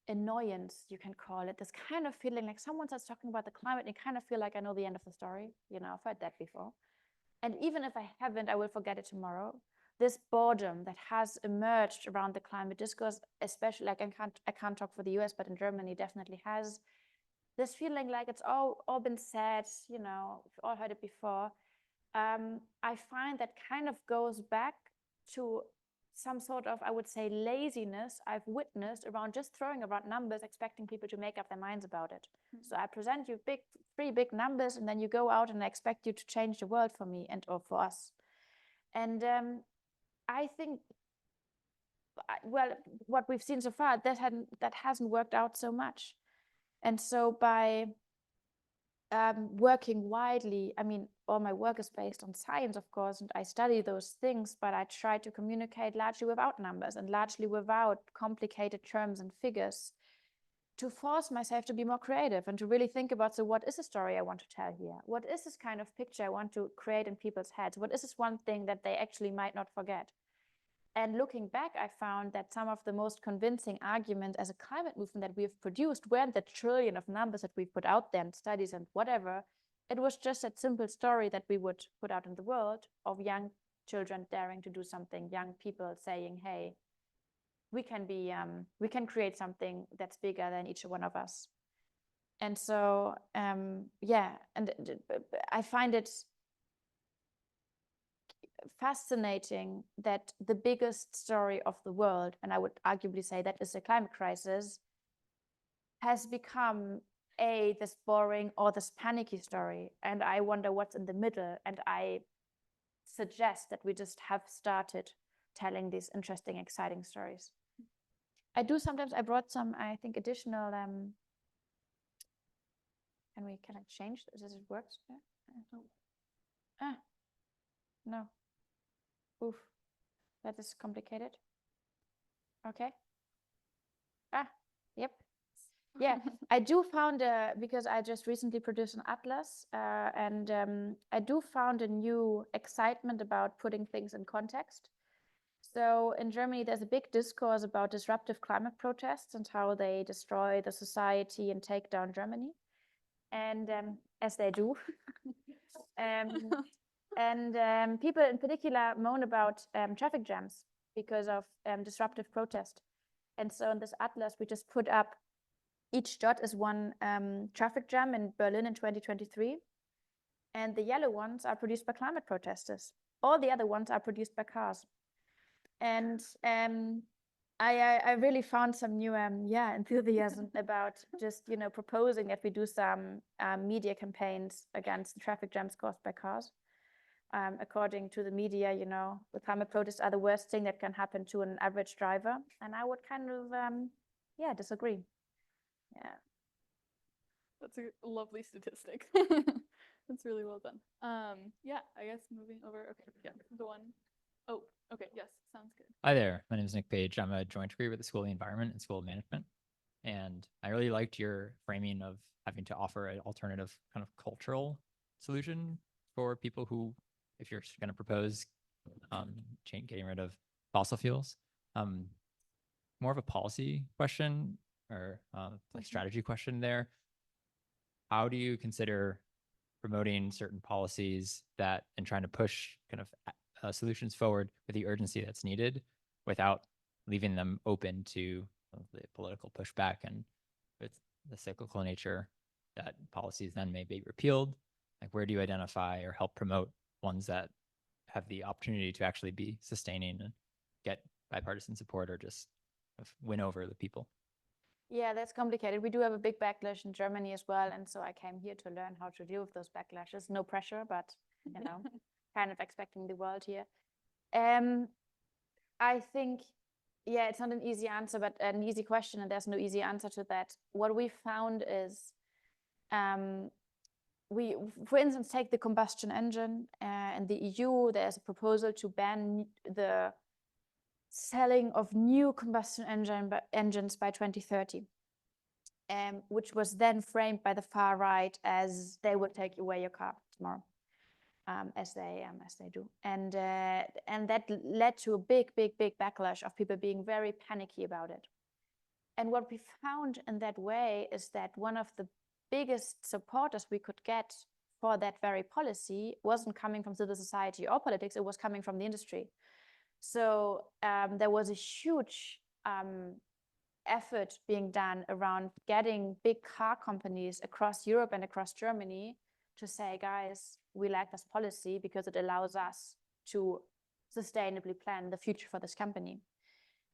annoyance, you can call it, this kind of feeling like someone starts talking about the climate, and you kind of feel like I know the end of the story. You know, I've heard that before. And even if I haven't, I will forget it tomorrow. This boredom that has emerged around the climate discourse, especially, like I can't talk for the US, but in Germany definitely has this feeling like it's all been said, you know, we've all heard it before. I find that kind of goes back to some sort of, I would say, laziness I've witnessed around just throwing around numbers, expecting people to make up their minds about it. So I present you three big numbers, and then you go out and I expect you to change the world for me or for us. And I think, well, what we've seen so far, that hasn't worked out so much. And so by working widely, I mean, all my work is based on science, of course, and I study those things, but I try to communicate largely without numbers and largely without complicated terms and figures, to force myself to be more creative and to really think about, so what is the story I want to tell here? What is this kind of picture I want to create in people's heads? What is this one thing that they actually might not forget? And looking back, I found that some of the most convincing arguments as a climate movement that we've produced weren't the trillion of numbers that we've put out there and studies and whatever. It was just that simple story that we would put out in the world of young children daring to do something, young people saying, hey, we can create something that's bigger than each one of us. And so, yeah, and I find it fascinating that the biggest story of the world, and I would arguably say that is the climate crisis, has become this boring or this panicky story. And I wonder what's in the middle. And I suggest that we just have started telling these interesting, exciting stories. I brought some, I think, additional, can I change? Does it work? No. Oof, that is complicated. Okay. Yep. Yeah, I do found, because I just recently produced an atlas, and I do found a new excitement about putting things in context. So in Germany, there's a big discourse about disruptive climate protests and how they destroy the society and take down Germany. And as they do. And people in particular moan about traffic jams because of disruptive protest. And so in this atlas, we just put up, each dot is one traffic jam in Berlin in 2023. And the yellow ones are produced by climate protesters. All the other ones are produced by cars. And I really found some new enthusiasm about just, you know, proposing that we do some media campaigns against traffic jams caused by cars. According to the media, you know, the climate protests are the worst thing that can happen to an average driver. And I would kind of, disagree. Yeah. That's a lovely statistic. That's really well done. Yeah, I guess moving over. Okay, yeah, the one. Oh, okay, yes, sounds good. Hi there, my name is Nick Page. I'm a joint degree with the School of the Environment and School of Management. And I really liked your framing of having to offer an alternative kind of cultural solution for people who, if you're going to propose getting rid of fossil fuels? More of a policy question or like strategy question there. How do you consider promoting certain policies that and trying to push kind of solutions forward with the urgency that's needed without leaving them open to the political pushback and with the cyclical nature that policies then may be repealed? Like, where do you identify or help promote ones that have the opportunity to actually be sustaining and get bipartisan support or just win over the people? Yeah, that's complicated. We do have a big backlash in Germany as well. And so I came here to learn how to deal with those backlashes. No pressure, but, you know, kind of expecting the world here. I think, yeah, it's not an easy answer, but an easy question. And there's no easy answer to that. What we found is we, for instance, take the combustion engine. In the EU, there's a proposal to ban the selling of new combustion engines by 2030, which was then framed by the far right as they would take away your car tomorrow, as they do, and that led to a big backlash of people being very panicky about it. And what we found in that way is that one of the biggest supporters we could get for that very policy wasn't coming from civil society or politics; it was coming from the industry. So there was a huge effort being done around getting big car companies across Europe and across Germany to say, guys, we like this policy because it allows us to sustainably plan the future for this company.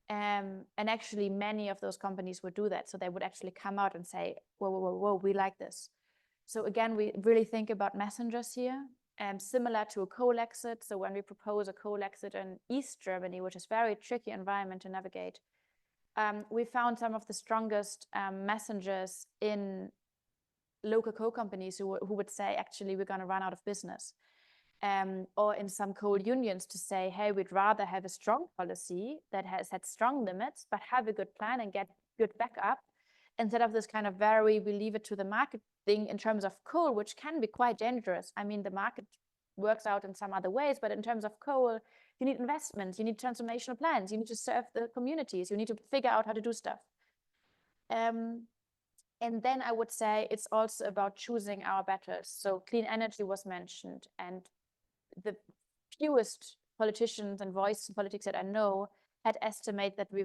And actually, many of those companies would do that. So they would actually come out and say, whoa, we like this. So again, we really think about messengers here. Similar to a coal exit. So when we propose a coal exit in East Germany, which is a very tricky environment to navigate, we found some of the strongest messengers in local coal companies who would say, actually, we're going to run out of business. Or in some coal unions to say, hey, we'd rather have a strong policy that has had strong limits, but have a good plan and get good backup, instead of this kind of we leave it to the market thing in terms of coal, which can be quite dangerous. I mean, the market works out in some other ways, but in terms of coal, you need investments, you need transformational plans, you need to serve the communities, you need to figure out how to do stuff. And then I would say it's also about choosing our battles. So clean energy was mentioned, and the fewest politicians and voices in politics that I know had estimated that we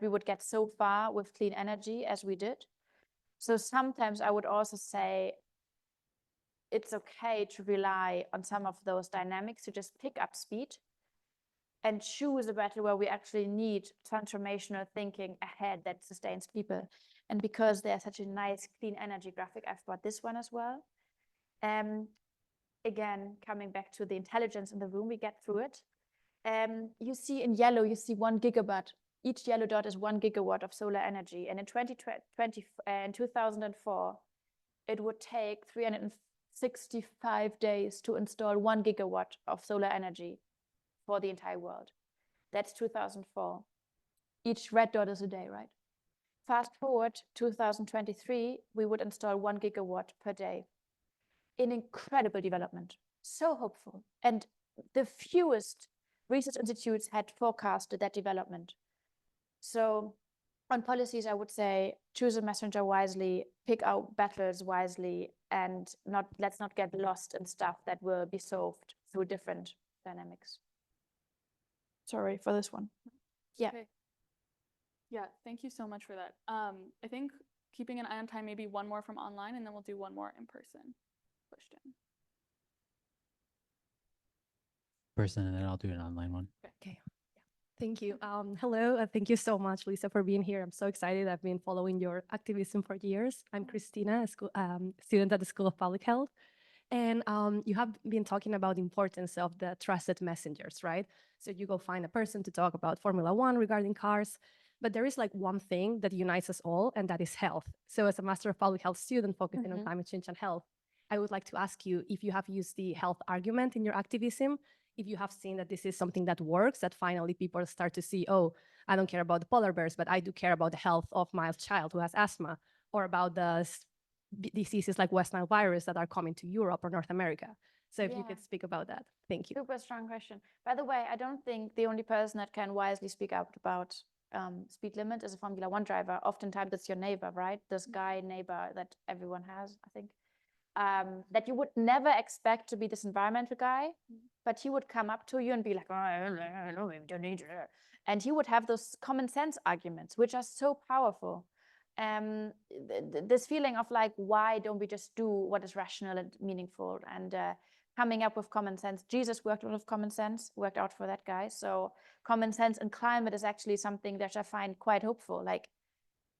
would get so far with clean energy as we did. So sometimes I would also say it's okay to rely on some of those dynamics to just pick up speed and choose a battle where we actually need transformational thinking ahead that sustains people. And because there's such a nice clean energy graphic, I've brought this one as well. Again, coming back to the intelligence in the room, we get through it. You see in yellow, you see 1 gigawatt. Each yellow dot is 1 gigawatt of solar energy. And in 2004, it would take 365 days to install 1 gigawatt of solar energy for the entire world. That's 2004. Each red dot is a day, right? Fast forward 2023, we would install 1 gigawatt per day. An incredible development, so hopeful. And the fewest research institutes had forecasted that development. So on policies, I would say choose a messenger wisely, pick out battles wisely, and let's not get lost in stuff that will be solved through different dynamics. Sorry for this one. Yeah. Okay. Yeah, thank you so much for that. I think keeping an eye on time, maybe one more from online, and then we'll do one more in person question. And then I'll do an online one. Okay. Thank you. Hello, thank you so much, Luisa, for being here. I'm so excited. I've been following your activism for years. I'm Christina, a student at the School of Public Health. And you have been talking about the importance of the trusted messengers, right? So you go find a person to talk about Formula One regarding cars, but there is like one thing that unites us all, and that is health. So as a Master of Public Health student focusing on climate change and health, I would like to ask you if you have used the health argument in your activism, if you have seen that this is something that works, that finally people start to see, oh, I don't care about the polar bears, but I do care about the health of my child who has asthma, or about the diseases like West Nile virus that are coming to Europe or North America. So if you Yeah. could speak about that. Thank you. Super strong question. By the way, I don't think the only person that can wisely speak out about speed limit is a Formula One driver. Oftentimes it's your neighbor, right? This guy neighbor that everyone has, I think, that you would never expect to be this environmental guy, but he would come up to you and be like, oh, no, we don't need it. And he would have those common sense arguments, which are so powerful. This feeling of like, why don't we just do what is rational and meaningful, and coming up with common sense. Jesus worked out of common sense, worked out for that guy. So common sense and climate is actually something that I find quite hopeful. Like,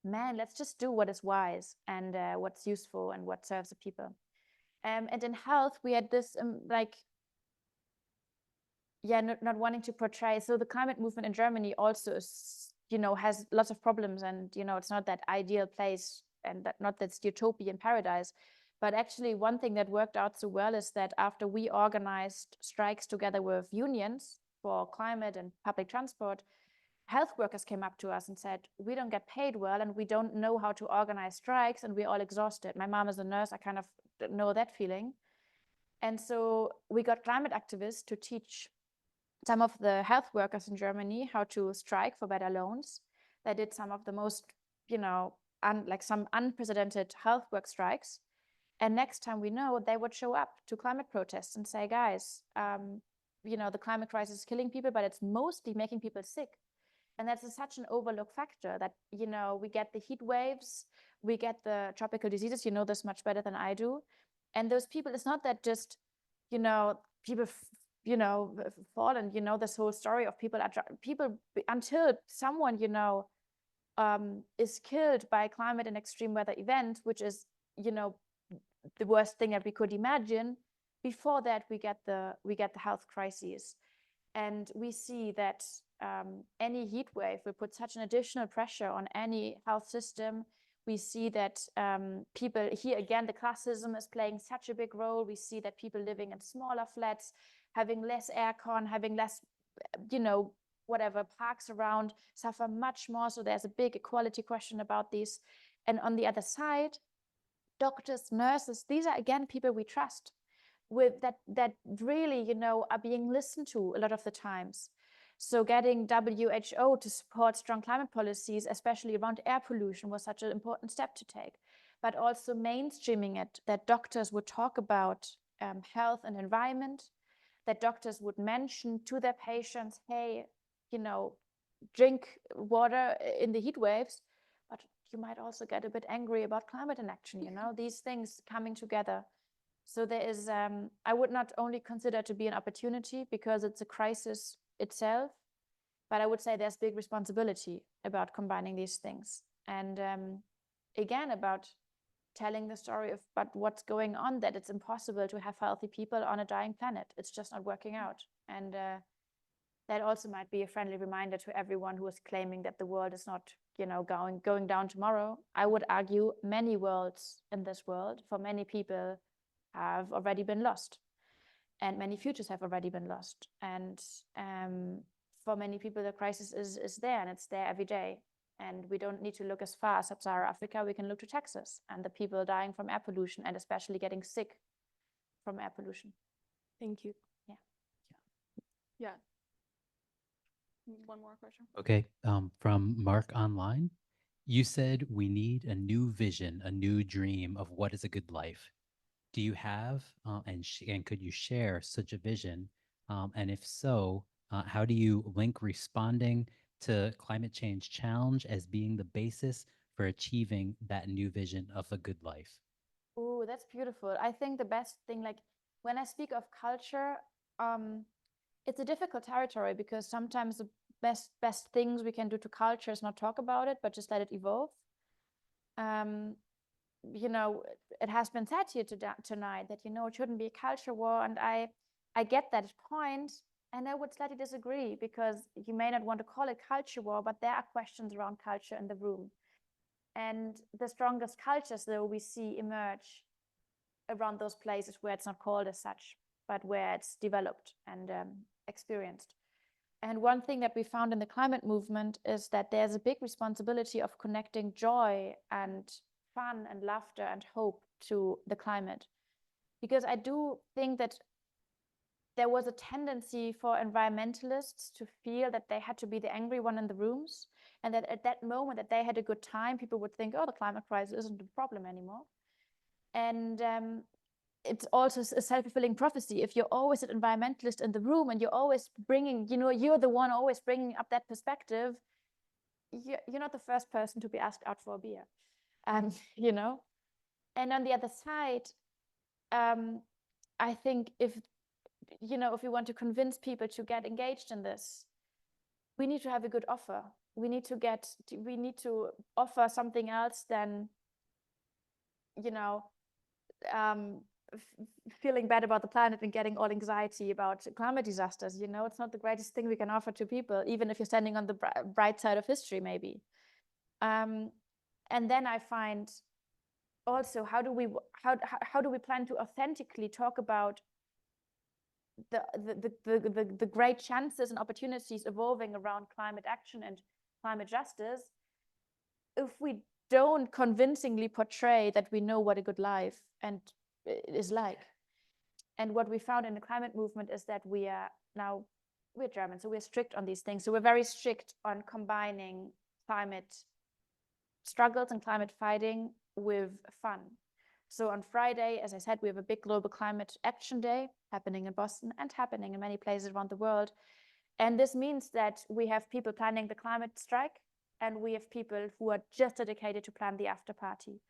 man, let's just do what is wise and what's useful and what serves the people. And in health, we had this not wanting to portray. So the climate movement in Germany also is, has lots of problems, and it's not that ideal place, and not that utopian paradise. But actually, one thing that worked out so well is that after we organized strikes together with unions for climate and public transport, health workers came up to us and said, we don't get paid well, and we don't know how to organize strikes, and we're all exhausted. My mom is a nurse. I kind of know that feeling. And so we got climate activists to teach some of the health workers in Germany how to strike for better loans. They did some of the most, some unprecedented health work strikes. And next time we know, they would show up to climate protests and say, guys, the climate crisis is killing people, but it's mostly making people sick. And that's such an overlooked factor that, we get the heat waves, we get the tropical diseases, this much better than I do. And those people, it's not that just, people, fall, and, this whole story of people until someone, is killed by climate and extreme weather event, which is, the worst thing that we could imagine. Before that, we get the health crises. And we see that any heat wave will put such an additional pressure on any health system. We see that people, here again, the classism is playing such a big role. We see that people living in smaller flats, having less aircon, having less, whatever, parks around, suffer much more. So there's a big equality question about these. And on the other side, doctors, nurses, these are, again, people we trust, with that really, are being listened to a lot of the times. So getting WHO to support strong climate policies, especially around air pollution, was such an important step to take. But also mainstreaming it, that doctors would talk about health and environment, that doctors would mention to their patients, hey, drink water in the heat waves, but you might also get a bit angry about climate inaction, these things coming together. So there is, I would not only consider to be an opportunity because it's a crisis itself, but I would say there's big responsibility about combining these things. And again, about telling the story of but what's going on, that it's impossible to have healthy people on a dying planet. It's just not working out. And that also might be a friendly reminder to everyone who is claiming that the world is not, going down tomorrow. I would argue many worlds in this world, for many people, have already been lost, and many futures have already been lost. And for many people, the crisis is there, and it's there every day. And we don't need to look as far as Sub-Saharan Africa. We can look to Texas and the people dying from air pollution, and especially getting sick from air pollution. Thank you. Yeah. One more question. Okay, from Mark Online, you said we need a new vision, a new dream of what is a good life. Do you have, and could you share such a vision? And if so, how do you link responding to climate change challenge as being the basis for achieving that new vision of a good life? Oh, that's beautiful. I think the best thing, like when I speak of culture, it's a difficult territory, because sometimes the best things we can do to culture is not talk about it, but just let it evolve. It has been said here tonight that, it shouldn't be a culture war. And I get that point. And I would slightly disagree, because you may not want to call it culture war, but there are questions around culture in the room. And the strongest cultures, though, we see emerge around those places where it's not called as such, but where it's developed and experienced. And one thing that we found in the climate movement is that there's a big responsibility of connecting joy and fun and laughter and hope to the climate. Because I do think that there was a tendency for environmentalists to feel that they had to be the angry one in the rooms, and that at that moment that they had a good time, people would think, oh, the climate crisis isn't a problem anymore. And it's also a self-fulfilling prophecy. If you're always an environmentalist in the room and you're always bringing, you're the one always bringing up that perspective, you're not the first person to be asked out for a beer, And on the other side, I think if we want to convince people to get engaged in this, we need to have a good offer. We need to offer something else than, feeling bad about the planet and getting all anxiety about climate disasters. It's not the greatest thing we can offer to people, even if you're standing on the bright side of history, maybe. And then I find also, how do we plan to authentically talk about the great chances and opportunities evolving around climate action and climate justice if we don't convincingly portray that we know what a good life and is like? And what we found in the climate movement is that we're German, so we're strict on these things. So we're very strict on combining climate struggles and climate fighting with fun. So on Friday, as I said, we have a big global climate action day happening in Boston and happening in many places around the world. And this means that we have people planning the climate strike, and we have people who are just dedicated to plan the after party.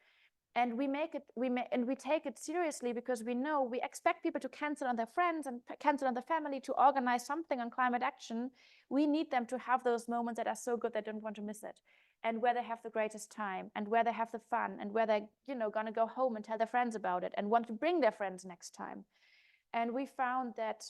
And we take it seriously because we expect people to cancel on their friends and cancel on their family to organize something on climate action. We need them to have those moments that are so good they don't want to miss it, and where they have the greatest time, and where they have the fun, and where they're gonna go home and tell their friends about it and want to bring their friends next time. And we found that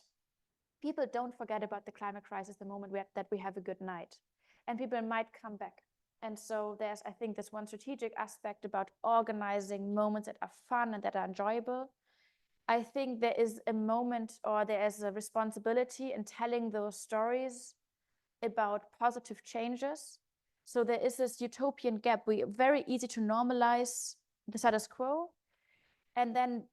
people don't forget about the climate crisis the moment that we have a good night, and people might come back. And so there's, I think, this one strategic aspect about organizing moments that are fun and that are enjoyable. I think there is a moment, or there is a responsibility in telling those stories about positive changes. So there is this utopian gap. We very easy to normalize the status quo. And then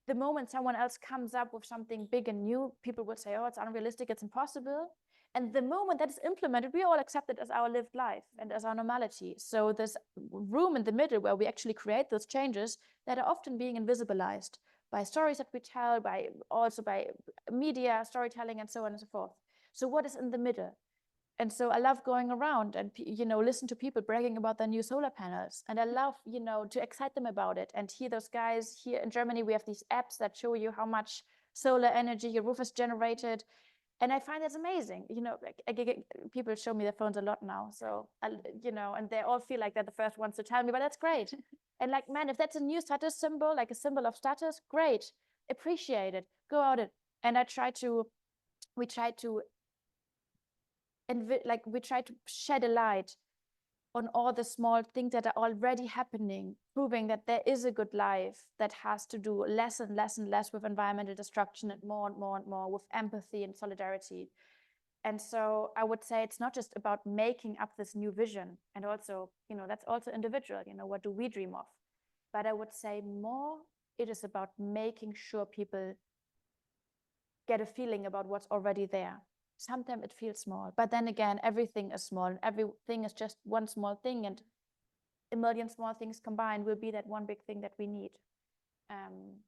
the moment someone else comes up with something big and new, people would say, oh, it's unrealistic, it's impossible. And the moment that is implemented, we all accept it as our lived life and as our normality. So this room in the middle where we actually create those changes that are often being invisibilized by stories that we tell, by media storytelling, and so on and so forth. So what is in the middle? And so I love going around and listen to people bragging about their new solar panels. And I love to excite them about it and hear those guys. Here in Germany, we have these apps that show you how much solar energy your roof has generated. And I find that's amazing. People show me their phones a lot now. So, and they all feel like they're the first ones to tell me, but that's great. And like, man, if that's a new status symbol, like a symbol of status, great. Appreciate it. Go out it. And we try to shed a light on all the small things that are already happening, proving that there is a good life that has to do less and less and less with environmental destruction and more and more and more with empathy and solidarity. And so I would say it's not just about making up this new vision, and also, that's also individual, what do we dream of? But I would say more, it is about making sure people get a feeling about what's already there. Sometimes it feels small, but then again, everything is small, and everything is just one small thing, and a million small things combined will be that one big thing that we need. And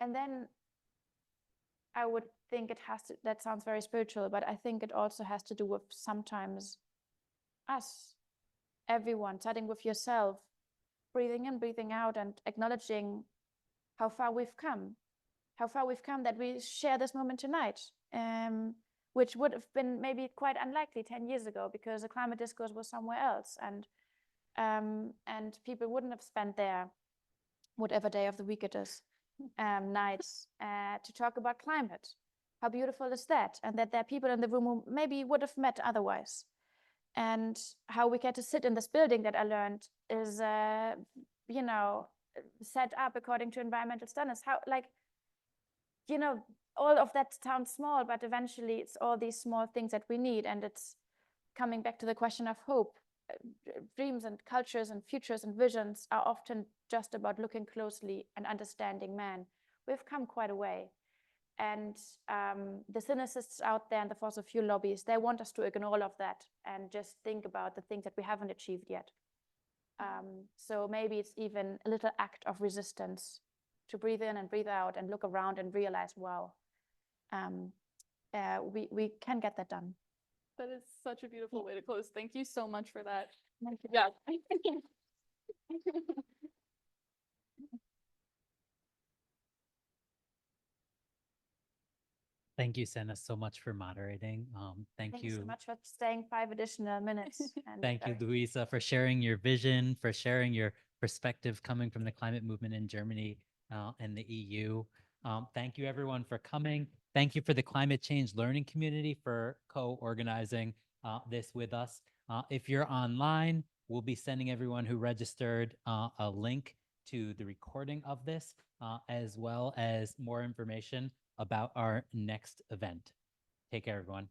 then I would think it has to, that sounds very spiritual, but I think it also has to do with sometimes us, everyone, starting with yourself, breathing in, breathing out, and acknowledging how far we've come that we share this moment tonight. Which would have been maybe quite unlikely 10 years ago because the climate discourse was somewhere else, and people wouldn't have spent their whatever day of the week it is nights to talk about climate. How beautiful is that? And that there are people in the room who maybe would have met otherwise. And how we get to sit in this building that I learned is set up according to environmental standards. How, like, all of that sounds small, but eventually it's all these small things that we need. And it's coming back to the question of hope. dreams and cultures and futures and visions are often just about looking closely and understanding man. We've come quite a way. And the cynicists out there and the fossil fuel lobbies, they want us to ignore all of that and just think about the things that we haven't achieved yet. So maybe it's even a little act of resistance to breathe in and breathe out and look around and realize, wow, we can get that done. That is such a beautiful way to close. Thank you so much for that. Thank you. Yeah. Thank you, Sena, so much for moderating. Thank Thank you so you. much for staying 5 additional minutes. And Thank you, Luisa, for sharing your vision, for sharing your perspective coming from the climate movement in Germany and the EU. Thank you, everyone, for coming. Thank you for the climate change learning community for co-organizing this with us. If you're online, we'll be sending everyone who registered a link to the recording of this, as well as more information about our next event. Take care, everyone.